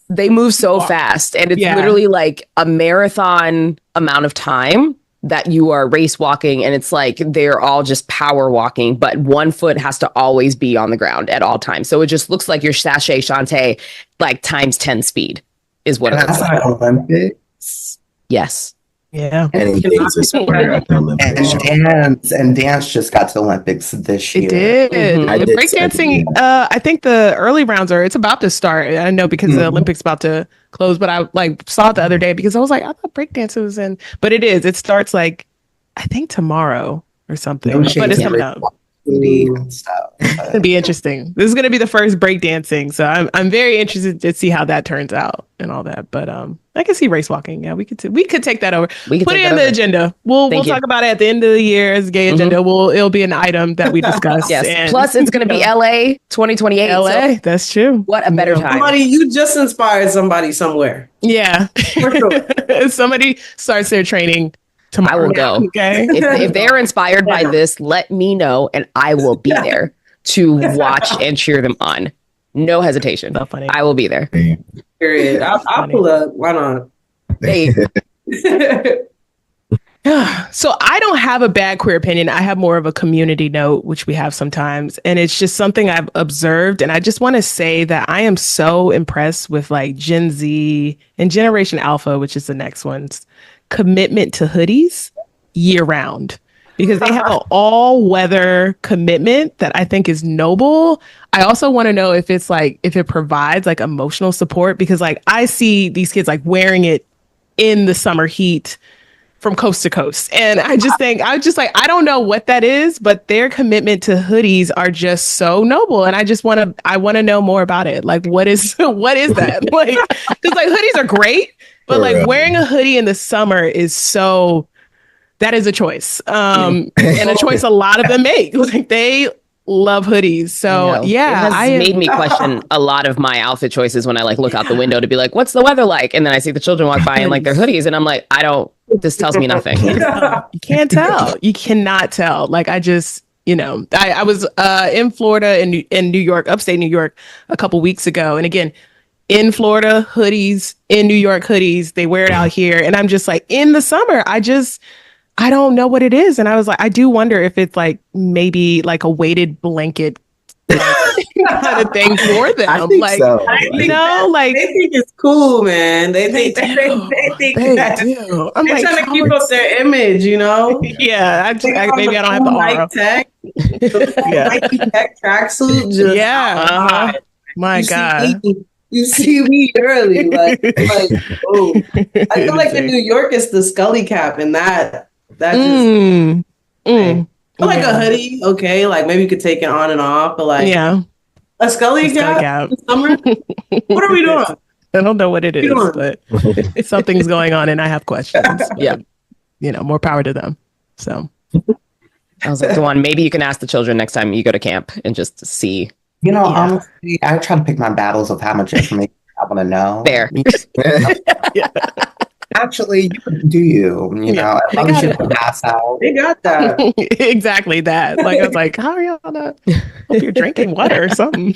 They move so fast, and it's literally like a marathon amount of time that you are race walking, and it's like they're all just power walking, but one foot has to always be on the ground at all times. So it just looks like your sachet Shantae like times 10 speed is what it looks like. Olympics. Yes. Yeah. And dance just got to the Olympics this year. It did. Mm-hmm. Breakdancing, I think the early rounds it's about to start. I know because the Olympics about to close, but I saw it the other day because I was like, I thought breakdancing was in, but it is. It starts I think tomorrow or something, but it's coming up. It's gonna be interesting. This is gonna be the first breakdancing, so I'm very interested to see how that turns out and all that. But I can see race walking. Yeah, we could take that over. We can Put take it that in the over. agenda. We'll Thank you. talk about it at the end of the year as gay agenda. It'll be an item that we discuss. Yes. And, Plus, it's going to be LA 2028. LA. So That's true. what a better time. Somebody, you just inspired somebody somewhere. Yeah. Somebody starts their training tomorrow. I will go. Okay. If they're inspired by this, let me know, and I will be there to watch and cheer them on. No hesitation. So funny. I will be there. Period. I'll pull up. Why not? Hey, So I don't have a bad queer opinion. I have more of a community note, which we have sometimes. And it's just something I've observed. And I just want to say that I am so impressed with like Gen Z and Generation Alpha, which is the next one's commitment to hoodies year round. Because they have an all-weather commitment that I think is noble. I also want to know if it's like, if it provides like emotional support, because like I see these kids like wearing it in the summer heat from coast to coast. And I just think, I don't know what that is, but their commitment to hoodies are just so noble. And I want to know more about it. Like, what is that? Like, because like hoodies are great, but like wearing a hoodie in the summer is so... That is a choice, and a choice a lot of them make. Like they love hoodies, so yeah, it has made me question a lot of my outfit choices when I like look out the window to be like, "What's the weather like?" And then I see the children walk by in like their hoodies, and I'm like, "I don't." This tells me nothing. You can't tell. You cannot tell. Like I just, I was in Florida and in New York, upstate New York, a couple weeks ago, and again. In Florida, hoodies. In New York, hoodies. They wear it out here, and I'm just like, in the summer, I don't know what it is. And I was like, I do wonder if it's like maybe like a weighted blanket kind of thing for them. I think like, so. Like they think it's cool, man. They think do. that do. I'm they're like, trying to keep up their image, Yeah, maybe I don't have the aura. Tech, Nike Tech tracksuit. Just My God. You see me early, like oh. I feel like in New York it's the Scully cap, and that just like a hoodie, okay, like maybe you could take it on and off, but like a Scully cap in summer. What are we doing? I don't know what it is, but something's going on, and I have questions. But, more power to them. So I was like, DaJuan, maybe you can ask the children next time you go to camp and just see. Honestly, I try to pick my battles of how much information I want to know. There. Actually, you can do as long as you don't pass out. They got that. Exactly that. Like I was like, how are y'all not? Hope you're drinking water or something.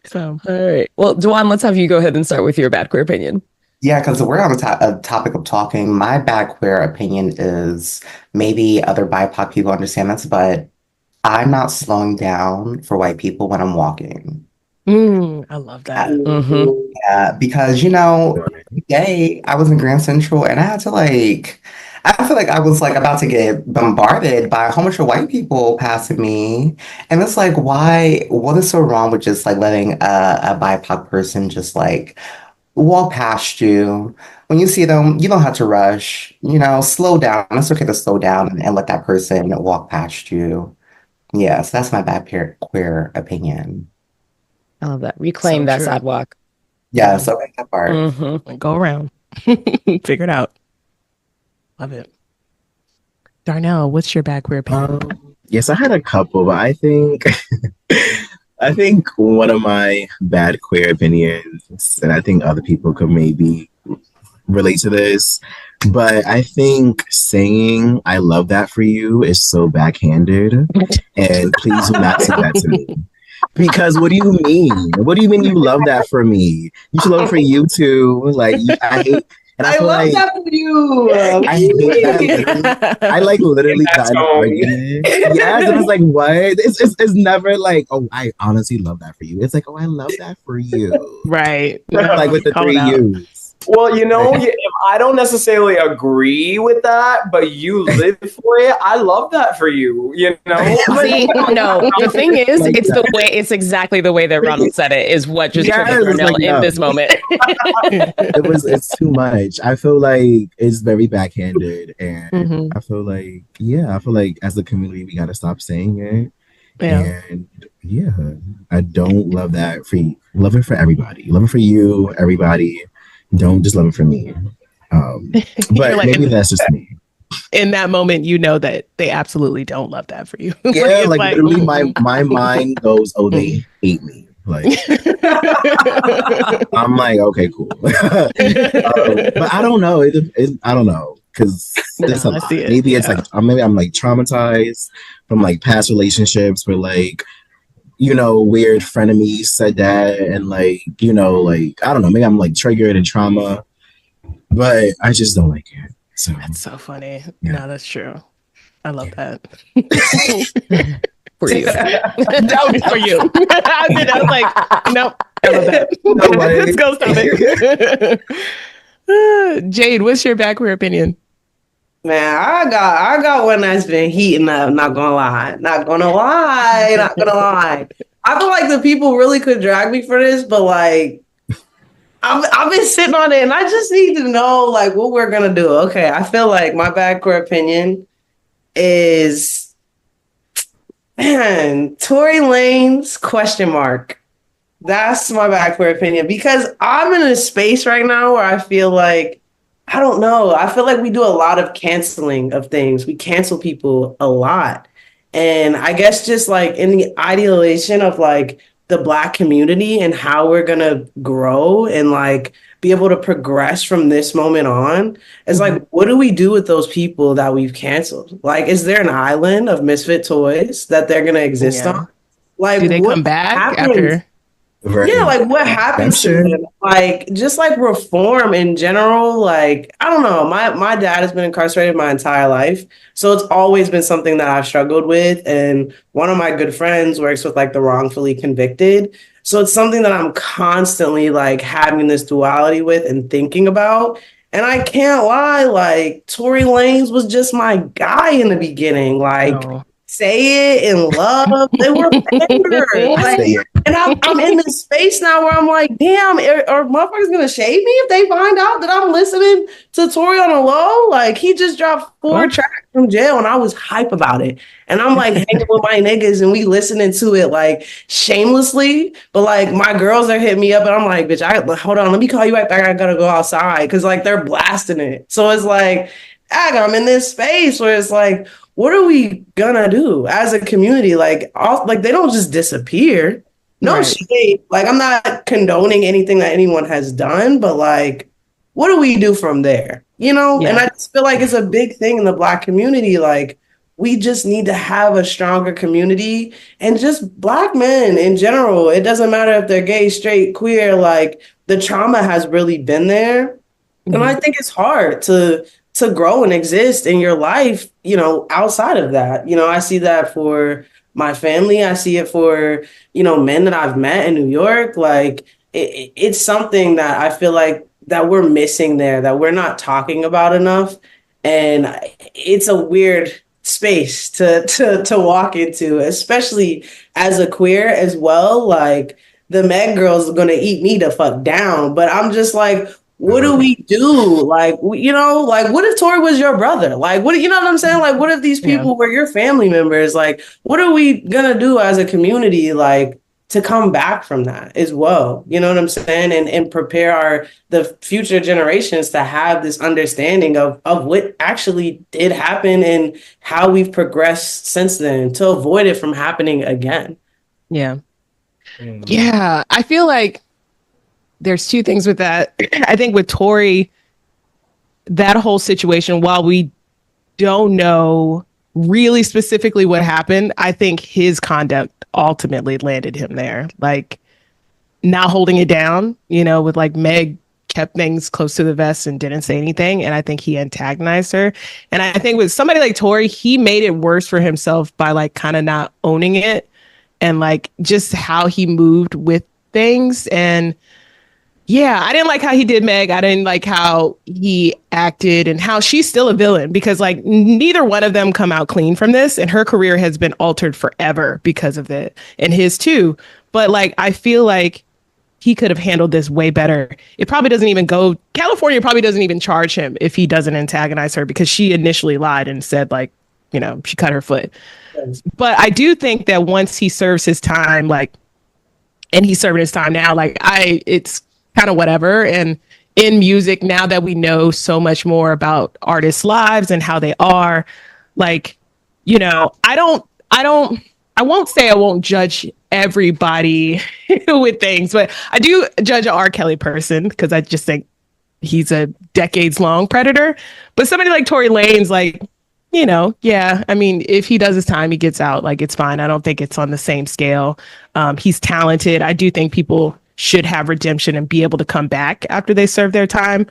So, all right. Well, DaJuan, let's have you go ahead and start with your bad queer opinion. Yeah, because we're on the topic of talking. My bad queer opinion is maybe other BIPOC people understand this, but I'm not slowing down for white people when I'm walking. I love that. Yeah, because today I was in Grand Central and I had to I feel like I was about to get bombarded by a whole bunch of white people passing me, and it's like, why? What is so wrong with just letting a BIPOC person just walk past you? When you see them, you don't have to rush. Slow down. It's okay to slow down and let that person walk past you. Yes, that's my bad queer opinion. I love that. Reclaim that true. sidewalk. Yeah, so that part. Go around. Figure it out. Love it. Darnell, what's your bad queer opinion? Yes, I had a couple, but I think one of my bad queer opinions, and I think other people could maybe relate to this, but I think saying "I love that for you" is so backhanded, and please do not say that to me. Because what do you mean? What do you mean you love that for me? You should love it for you too. I hate. And I love that for you. I hate that. I literally got an argument. Yes, and it's like, what? It's never like, oh, I honestly love that for you. It's like, oh, I love that for you. Right. Like with the Call three U's. Well, I don't necessarily agree with that, but you live for it. I love that for you. See, no, the thing is, it's exactly the way that Ronald said it is what just triggered Darnell in this moment. It's too much. I feel like it's very backhanded, and I feel like as a community we gotta stop saying it. Yeah. And I don't love that for you. Love it for everybody. Love it for you, everybody. don't just love him for me. But like, maybe that's just me. In that moment, you know that they absolutely don't love that for you. Yeah, like literally my mind goes, oh, they hate me. Like I'm like, okay, cool. But I don't know. I don't know because maybe it's like maybe I'm like traumatized from like past relationships where like weird frenemies said that and like like I don't know, maybe I'm like triggered and trauma, but I just don't like it. So that's so funny. Yeah. No, that's true. I love that. For you. No, for you. I was like, nope. I love that. No way. Let's go stop it. Jade, what's your back queer opinion? Man, I got one that's been heating up. Not gonna lie. I feel like the people really could drag me for this, but like I've been sitting on it, and I just need to know like what we're gonna do. Okay, I feel like my back queer opinion is, man, Tory Lanez question mark. That's my back queer opinion because I'm in a space right now where I feel like, I don't know. I feel like we do a lot of canceling of things. We cancel people a lot. And I guess just like in the idealization of like the Black community and how we're going to grow and like be able to progress from this moment on, it's like, what do we do with those people that we've canceled? Like, is there an island of misfit toys that they're going to exist on? Like, do they come back after? Yeah, like what happens to them? Like just like reform in general. Like I don't know. My dad has been incarcerated my entire life, so it's always been something that I've struggled with. And one of my good friends works with like the wrongfully convicted, so it's something that I'm constantly like having this duality with and thinking about. And I can't lie, like Tory Lanez was just my guy in the beginning. Like say it in love. They were bangers. Like, and I'm in this space now where I'm like, damn, are motherfuckers gonna shade me if they find out that I'm listening to Tory on the low? Like he just dropped 4 tracks from jail and I was hype about it. And I'm like hanging with my niggas and we listening to it like shamelessly. But like my girls are hitting me up and I'm like, bitch, hold on, let me call you right back. I gotta go outside. Cause like they're blasting it. So it's like, I'm in this space where it's like, what are we gonna do as a community? Like they don't just disappear. No shade. Like I'm not condoning anything that anyone has done, but like, what do we do from there? And I just feel like it's a big thing in the Black community. Like we just need to have a stronger community and just Black men in general. It doesn't matter if they're gay, straight, queer, like the trauma has really been there. And I think it's hard to grow and exist in your life, outside of that. I see that for my family. I see it for, men that I've met in New York. Like it's something that I feel like that we're missing there, that we're not talking about enough. And it's a weird space to walk into, especially as a queer as well. Like the Meg girls are going to eat me the fuck down, but I'm just like, what do we do? Like, like what if Tory was your brother? Like, what I'm saying? Like, what if these people were your family members? Like, what are we gonna do as a community, like, to come back from that as well? You know what I'm saying? And prepare the future generations to have this understanding of what actually did happen and how we've progressed since then to avoid it from happening again. Yeah. Yeah. I feel like there's 2 things with that. I think with Tory, that whole situation, while we don't know really specifically what happened, I think his conduct ultimately landed him there. Like not holding it down, with like Meg kept things close to the vest and didn't say anything. And I think he antagonized her. And I think with somebody like Tory, he made it worse for himself by like kind of not owning it and like just how he moved with things. And yeah, I didn't like how he did Meg. I didn't like how he acted and how she's still a villain because like neither one of them come out clean from this. And her career has been altered forever because of it and his too. But like, I feel like he could have handled this way better. It probably doesn't even California probably doesn't even charge him if he doesn't antagonize her because she initially lied and said like, she cut her foot. Yes. But I do think that once he serves his time, like, and he's serving his time now, like it's kind of whatever. And in music, now that we know so much more about artists' lives and how they are, like, you know, I won't say I won't judge everybody with things, but I do judge an R. Kelly person because I just think he's a decades long predator. But somebody like Tory Lanez, like, you know, yeah, I mean, if he does his time, he gets out, like, it's fine. I don't think it's on the same scale. He's talented. I do think people should have redemption and be able to come back after they serve their time.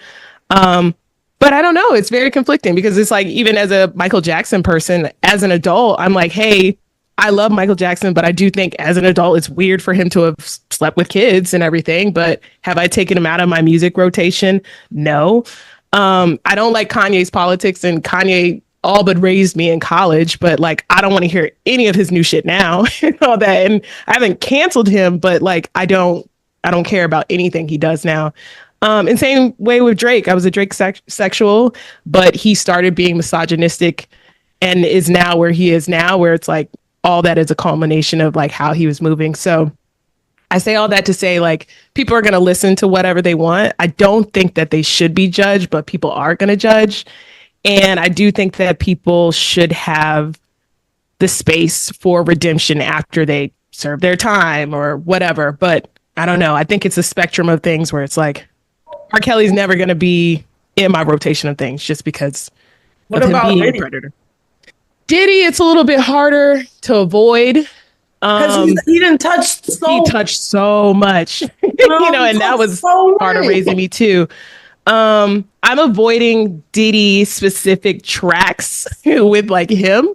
But I don't know. It's very conflicting because it's like, even as a Michael Jackson person, as an adult, I'm like, hey, I love Michael Jackson, but I do think as an adult, it's weird for him to have slept with kids and everything. But have I taken him out of my music rotation? No. I don't like Kanye's politics, and Kanye all but raised me in college, but like, I don't want to hear any of his new shit now and all that. And I haven't canceled him, but like, I don't care about anything he does now. And same way with Drake. I was a Drake sexual, but he started being misogynistic and is now where he is now, where it's like all that is a culmination of like how he was moving. So I say all that to say, like, people are going to listen to whatever they want. I don't think that they should be judged, but people are going to judge. And I do think that people should have the space for redemption after they serve their time or whatever. But I don't know. I think it's a spectrum of things where it's like, R. Kelly's never going to be in my rotation of things just because What of him about being a Diddy? predator. Diddy, it's a little bit harder to avoid. Because he didn't touch He touched so much, you know, and that was part of raising me too. I'm avoiding Diddy specific tracks with like him.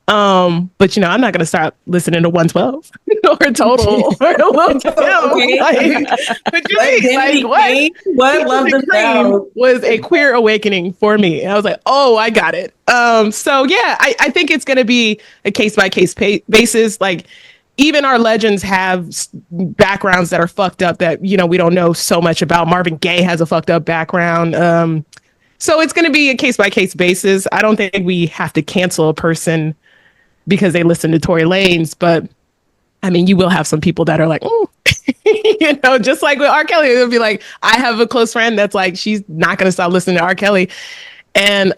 But you know, I'm not gonna start listening to 112 or Total or Lil Kim. Like, but you see, like, what Love the Sound was a queer awakening for me. And I was like, oh, I got it. So yeah, I think it's gonna be a case by case basis. Like, even our legends have backgrounds that are fucked up that, you know, we don't know so much about. Marvin Gaye has a fucked up background. So it's going to be a case by case basis. I don't think we have to cancel a person because they listen to Tory Lanez, but I mean, you will have some people that are like, oh, you know, just like with R. Kelly, it'll be like, I have a close friend that's like, she's not going to stop listening to R. Kelly. And,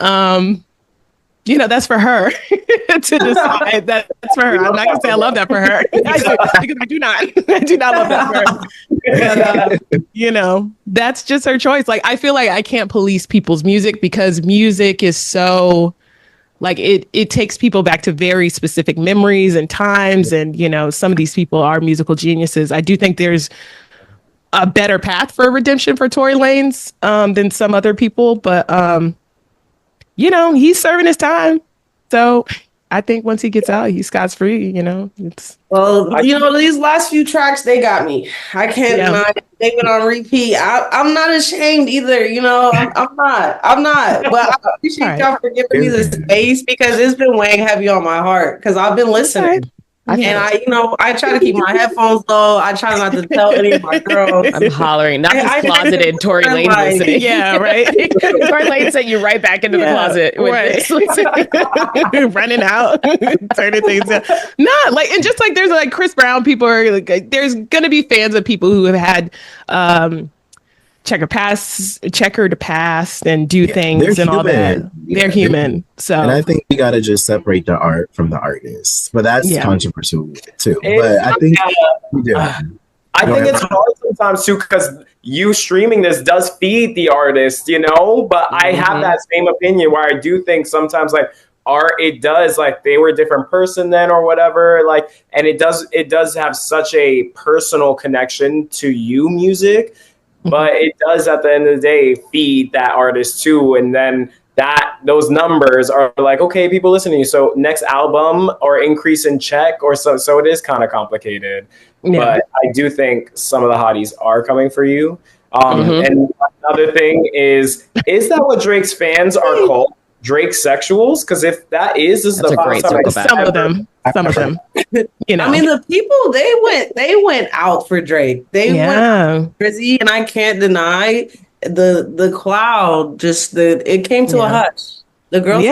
you know, that's for her to decide. That's for her. I'm not going to say I love that for her because I do not. I do not love that for her. But, you know, that's just her choice. Like, I feel like I can't police people's music because music is so, like, it takes people back to very specific memories and times. And, you know, some of these people are musical geniuses. I do think there's a better path for redemption for Tory Lanez than some other people. But, you know, he's serving his time. So I think once he gets out, he's Scott's free, you know. Well, you know, these last few tracks, they got me. I can't deny it. They've been on repeat. I'm not ashamed either, you know. I'm not. But I appreciate y'all for giving me the space because it's been weighing heavy on my heart because I've been listening. I try to keep my headphones low. I try not to tell any of my girls. I'm hollering, not this closeted Tory Lanez listening. Yeah, right. Tory Lanez sent you right back into the closet with this. Running out, turning things down. Not like, and just like there's like Chris Brown, people are like, there's gonna be fans of people who have had checkered past and do things and all that. They're human. So, and I think we gotta just separate the art from the artist, but that's controversial too. But I think we do. I think it's hard sometimes too because you streaming this does feed the artist, you know. But I have that same opinion where I do think sometimes like art, it does like they were a different person then or whatever, like, and it does have such a personal connection to you, music. But it does, at the end of the day, feed that artist too. And then those numbers are like, okay, people listen to you. So next album or increase in check or so it is kind of complicated. Yeah. But I do think some of the hotties are coming for you. And another thing is that what Drake's fans are called? Drake sexuals? Because if that is the great some of them. You know, I mean, the people they went out for Drake. They went crazy, and I can't deny the crowd. It came to a hush. The girls,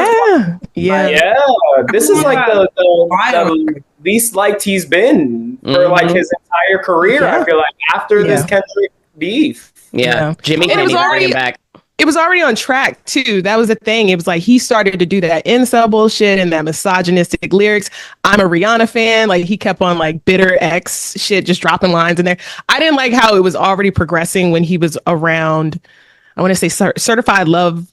This is like the least liked he's been for like his entire career. I feel like after this Kendrick beef. Yeah. Jimmy And can't even bring him back. It was already on track too. That was the thing. It was like he started to do that incel bullshit and that misogynistic lyrics. I'm a Rihanna fan. Like he kept on like bitter X shit, just dropping lines in there. I didn't like how it was already progressing when he was around. I want to say certified love,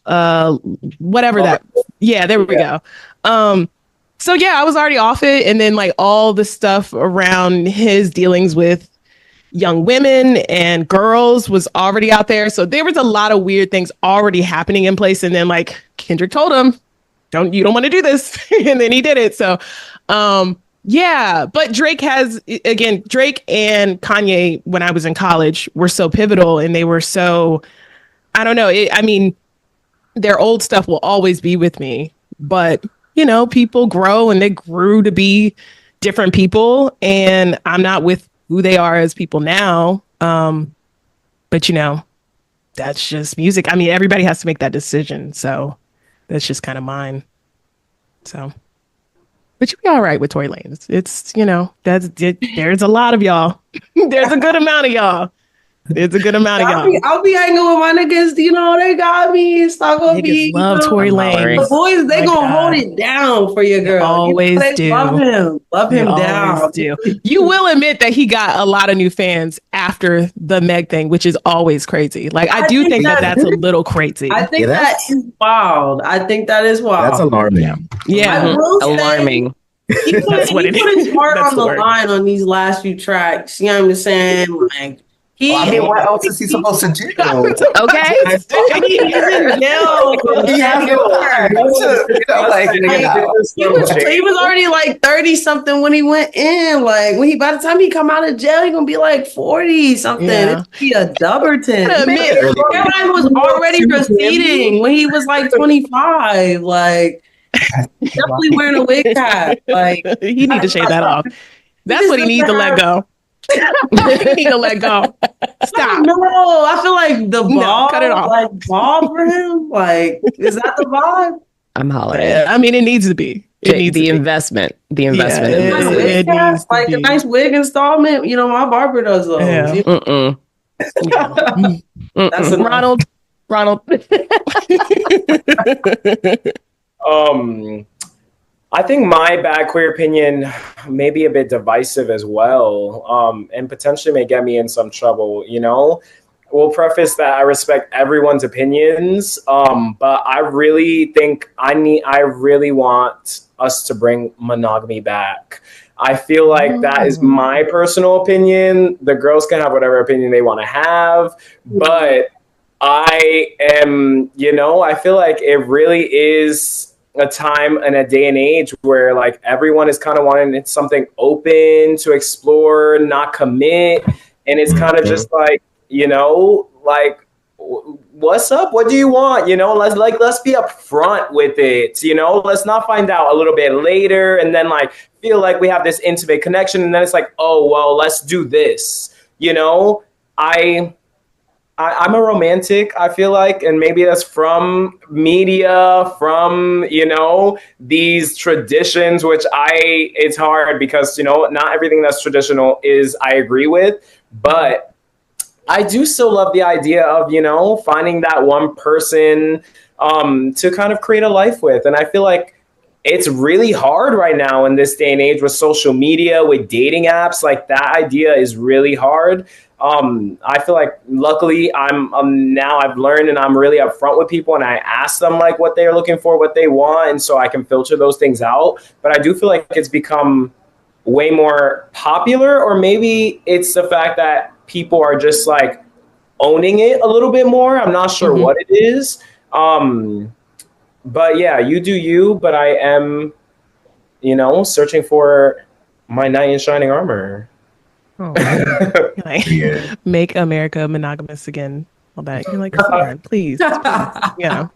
whatever that. Yeah, there we go. So yeah, I was already off it, and then like all the stuff around his dealings with young women and girls was already out there. So there was a lot of weird things already happening in place. And then like Kendrick told him, you don't want to do this. And then he did it. So yeah, but Drake and Kanye, when I was in college, were so pivotal, and they were so, I don't know. I mean, their old stuff will always be with me, but you know, people grow and they grew to be different people, and I'm not with who they are as people now. But you know, that's just music. I mean, everybody has to make that decision. So that's just kind of mine. So, but you'll be all right with Tory Lanez. It's, you know, there's a lot of y'all. There's a good amount of y'all. It's a good amount of y'all. I'll be hanging with my niggas. You know, they got me. It's not gonna be. Love Tory Lanez. The boys, they gonna hold it down for your girl. They always do. Love him down. Do. You will admit that he got a lot of new fans after the Meg thing, which is always crazy. Like I do think that's a little crazy. I think that is wild. That's alarming. Yeah, alarming. He put his heart on the line on these last few tracks. You know what I'm saying? Like. What else is he supposed to do? Okay. He's in jail. He was already like 30 something when he went in. Like by the time he come out of jail, he's gonna be like 40 something. Yeah. It's be a Dubberton. Everybody was already proceeding when he was like 25. Like definitely wearing a wig cap. Like he need to shave that off. That's what he needs to let go. You need to let go. Stop. No, I feel like the ball, cut it off. like ball for him. Like, is that the vibe? I'm hollering. I mean, it needs to be. The investment. The investment. It needs like to a be. nice wig installment. You know, my barber does those. Yeah. That's Ronald. I think my bad queer opinion may be a bit divisive as well, and potentially may get me in some trouble, you know? We'll preface that I respect everyone's opinions, but I really think I really want us to bring monogamy back. I feel like that is my personal opinion. The girls can have whatever opinion they want to have, but I am, you know, I feel like it really is a time and a day and age where like everyone is kind of wanting something open to explore, not commit. And it's kind of just like, you know, like, what's up? What do you want? You know, let's be upfront with it. You know, let's not find out a little bit later and then like feel like we have this intimate connection. And then it's like, oh, well, let's do this. You know, I'm a romantic, I feel like, and maybe that's from media, from, you know, these traditions, which it's hard because, you know, not everything that's traditional I agree with, but I do still love the idea of, you know, finding that one person to kind of create a life with. And I feel like it's really hard right now in this day and age with social media, with dating apps, like that idea is really hard. I feel like luckily I'm now I've learned and I'm really upfront with people and I ask them like what they're looking for, what they want. And so I can filter those things out. But I do feel like it's become way more popular, or maybe it's the fact that people are just like owning it a little bit more. I'm not sure what it is. But yeah, you do you, but I am, you know, searching for my knight in shining armor. Oh, like, make America monogamous again. All that. You're like, come on, please. Yeah.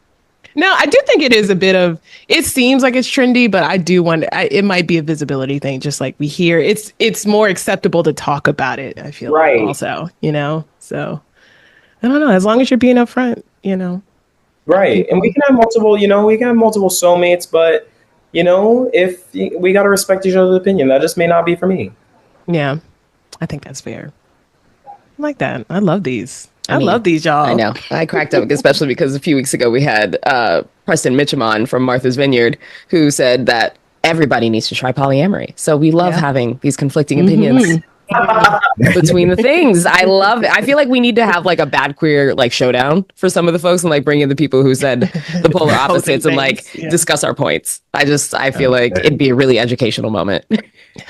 No, I do think it is a bit of, it seems like it's trendy, but I do wonder, it might be a visibility thing. Just like we hear, it's more acceptable to talk about it, I feel like also, you know? So I don't know, as long as you're being upfront, you know? Right. And we can have multiple, you know, we can have multiple soulmates, but, you know, if we got to respect each other's opinion, that just may not be for me. Yeah. I think that's fair. I like that. I love these. I love these, y'all. I know. I cracked up, especially because a few weeks ago we had Preston Mitchum on from Martha's Vineyard, who said that everybody needs to try polyamory. So we love having these conflicting opinions between the things. I love it. I feel like we need to have like a bad queer like showdown for some of the folks and like bring in the people who said the polar opposites and like discuss our points. I feel like it'd be a really educational moment.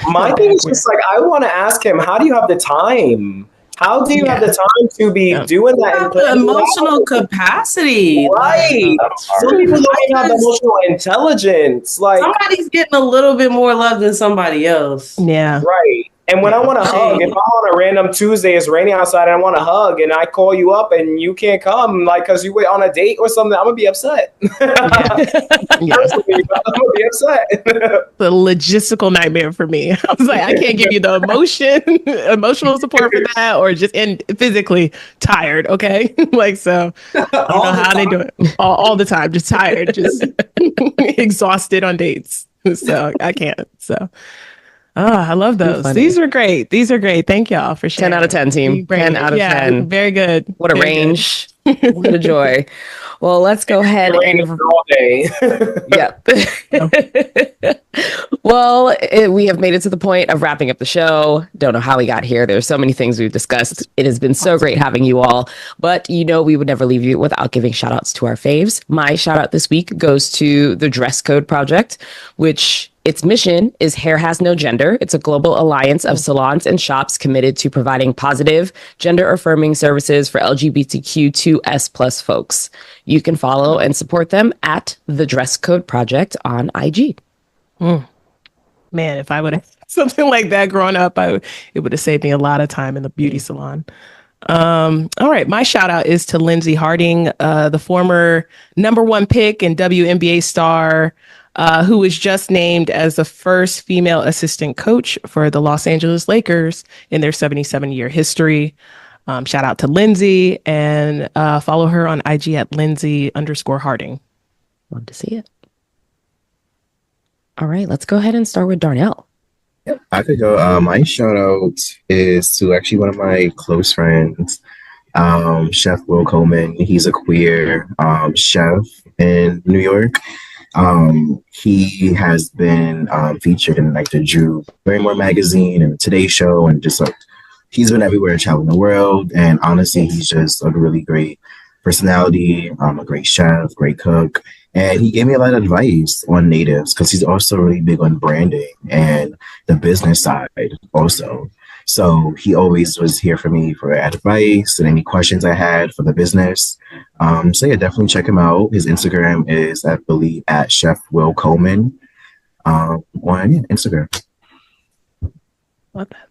My thing is just like, I want to ask him, how do you have the time? How do you have the time to be doing that? The emotional capacity. Right. Some people don't even have the emotional intelligence. Like, somebody's getting a little bit more love than somebody else. Yeah. Right. And when I want to hug, if I'm on a random Tuesday, it's raining outside, and I want to hug, and I call you up and you can't come, like, because you went on a date or something, I'm going to be upset. I'm going to be upset. The logistical nightmare for me. I was like, I can't give you the emotional support for that, or just physically tired, okay? Like, so I don't know how they do it. All the time, just tired, just exhausted on dates. So I can't, so... Oh, I love those. These are great. Thank y'all for sharing. 10 out of 10, team. 10 out of 10. Very good. What a range. What a joy. Well, let's go ahead and all day. Well, we have made it to the point of wrapping up the show. Don't know how we got here. There's so many things we've discussed. It has been so great having you all, but we would never leave you without giving shout outs to our faves. My shout out this week goes to the Dress Code Project, which its mission is Hair Has No Gender. It's a global alliance of salons and shops committed to providing positive, gender-affirming services for LGBTQ2S plus folks. You can follow and support them at The Dress Code Project on IG. Man, if I would have something like that growing up, it would have saved me a lot of time in the beauty salon. All right, my shout out is to Lindsey Harding, the former #1 pick and WNBA star, who was just named as the first female assistant coach for the Los Angeles Lakers in their 77-year history. Shout out to Lindsey, and follow her on IG at Lindsey_Harding. Love to see it. All right, let's go ahead and start with Darnell. Yep, I could go. My shout out is to actually one of my close friends, Chef Will Coleman. He's a queer chef in New York. He has been featured in like the Drew Barrymore magazine and Today Show, and just like he's been everywhere traveling the world. And honestly, he's just a really great personality, a great chef, great cook. And he gave me a lot of advice on natives because he's also really big on branding and the business side also. So he always was here for me for advice and any questions I had for the business. So yeah, definitely check him out. His Instagram is, I believe, at Chef Will Coleman on Instagram. Love that.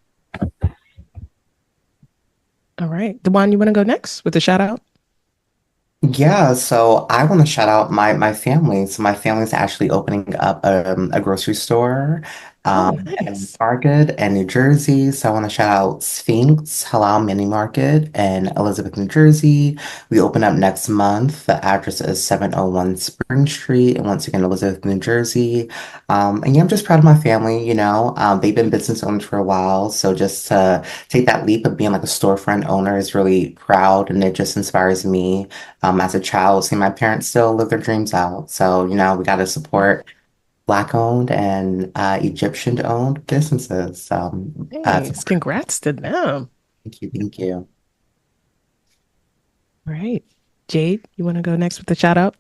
All right. DaJuan, you want to go next with the shout out? Yeah, so I want to shout out my family. So my family's actually opening up a grocery store in Nice. Market and New Jersey. So I want to shout out Sphinx Halal Mini Market in Elizabeth, New Jersey. We open up next month. The address is 701 Spring Street, and once again, Elizabeth, New Jersey. And yeah, I'm just proud of my family. They've been business owners for a while, so just to take that leap of being like a storefront owner is really proud, and it just inspires me. As a child, seeing my parents still live their dreams out. So, we got to support Black-owned and Egyptian-owned businesses. Nice. Congrats to them. Thank you. All right. Jade, you want to go next with the shout out?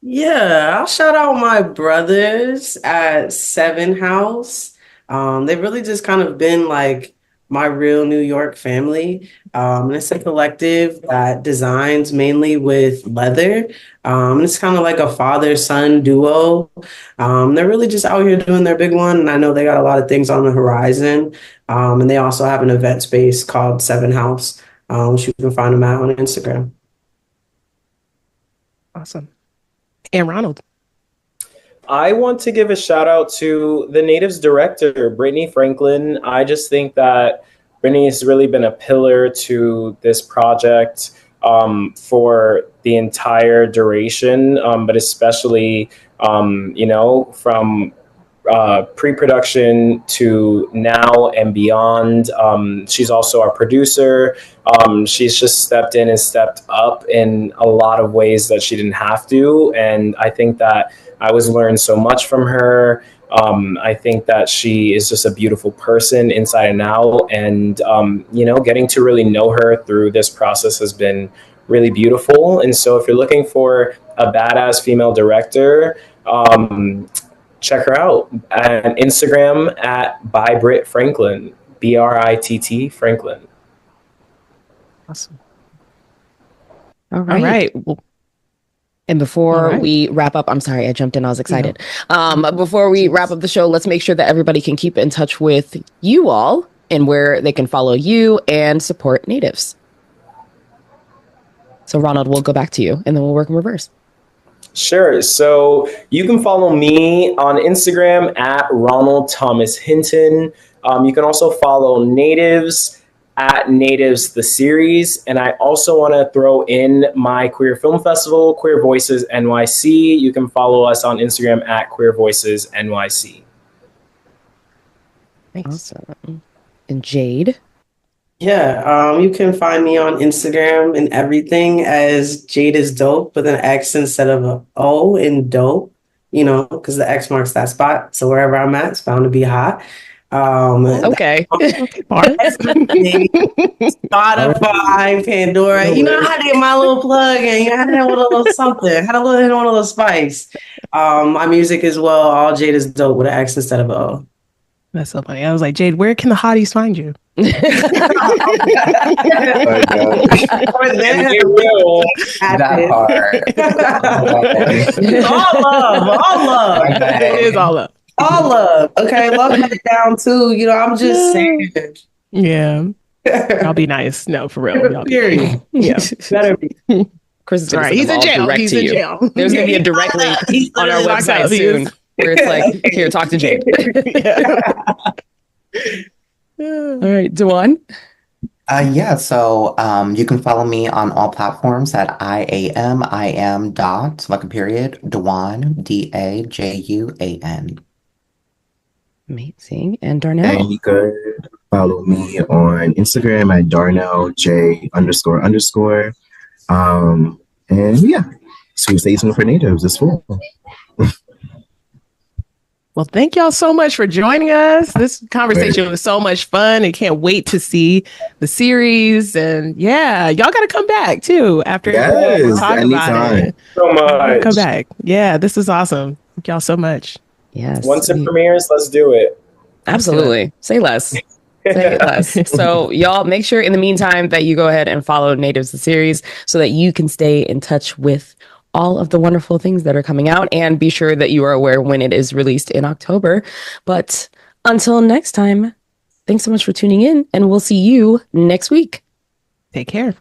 Yeah, I'll shout out my brothers at Seven House. They've really just kind of been like my real New York family. And it's a collective that designs mainly with leather. It's kind of like a father-son duo. They're really just out here doing their big one, and I know they got a lot of things on the horizon. And they also have an event space called Seven House, which you can find them at on Instagram. Awesome. And Ronald. I want to give a shout out to the Natives director, Brittany Franklin. I just think that Brittany has really been a pillar to this project for the entire duration, but especially, from pre-production to now and beyond. She's also our producer. She's just stepped in and stepped up in a lot of ways that she didn't have to. And I think that I was learned so much from her. I think that she is just a beautiful person inside and out. And, getting to really know her through this process has been really beautiful. And so if you're looking for a badass female director, check her out on Instagram at @BrittFranklin, BRITT Franklin. Awesome. All right. Well, and before we wrap up, I'm sorry, I jumped in. I was excited. Before we wrap up the show, let's make sure that everybody can keep in touch with you all and where they can follow you and support Natives. So Ronald, we'll go back to you and then we'll work in reverse. Sure. So you can follow me on Instagram at Ronald Thomas Hinton. You can also follow Natives at Natives the series. And I also want to throw in my queer film festival, Queer Voices NYC. You can follow us on Instagram at Queer Voices NYC. Awesome. And Jade? Yeah, you can find me on Instagram and everything as Jade is dope with an X instead of an O in dope, because the X marks that spot. So wherever I'm at, it's bound to be hot. Okay. Spotify, Pandora. You know how to get my little plug in. You had to have a little something. Had a little spice. My music as well. All Jade is dope with an X instead of an O. That's so funny. I was like, Jade, where can the hotties find you? That part. All love. It is all up. All love. Okay, love it down too. I'm just saying. Yeah. I'll be nice. No, for real. Y'all Period. Yeah. Better be. Chris is going Right. to He's in jail. He's in jail. There's going to be a direct link on our website soon where it's like, here, talk to Jade. All right, DaJuan? So you can follow me on all platforms at I am dot, like a period, DaJuan, DaJuan. Amazing. And Darnell? And you could follow me on Instagram at Darnell J __. And yeah, so stay tuned for Natives this fall. Well, thank y'all so much for joining us. This conversation was so much fun and can't wait to see the series. And yeah, y'all got to come back too after talk about it. So much. Come back. Yeah, this is awesome. Thank y'all so much. Yes. Once it premieres, let's do it. Absolutely. Say less. Say less. So y'all make sure in the meantime that you go ahead and follow Natives the series so that you can stay in touch with all of the wonderful things that are coming out, and be sure that you are aware when it is released in October. But until next time, thanks so much for tuning in, and we'll see you next week. Take care.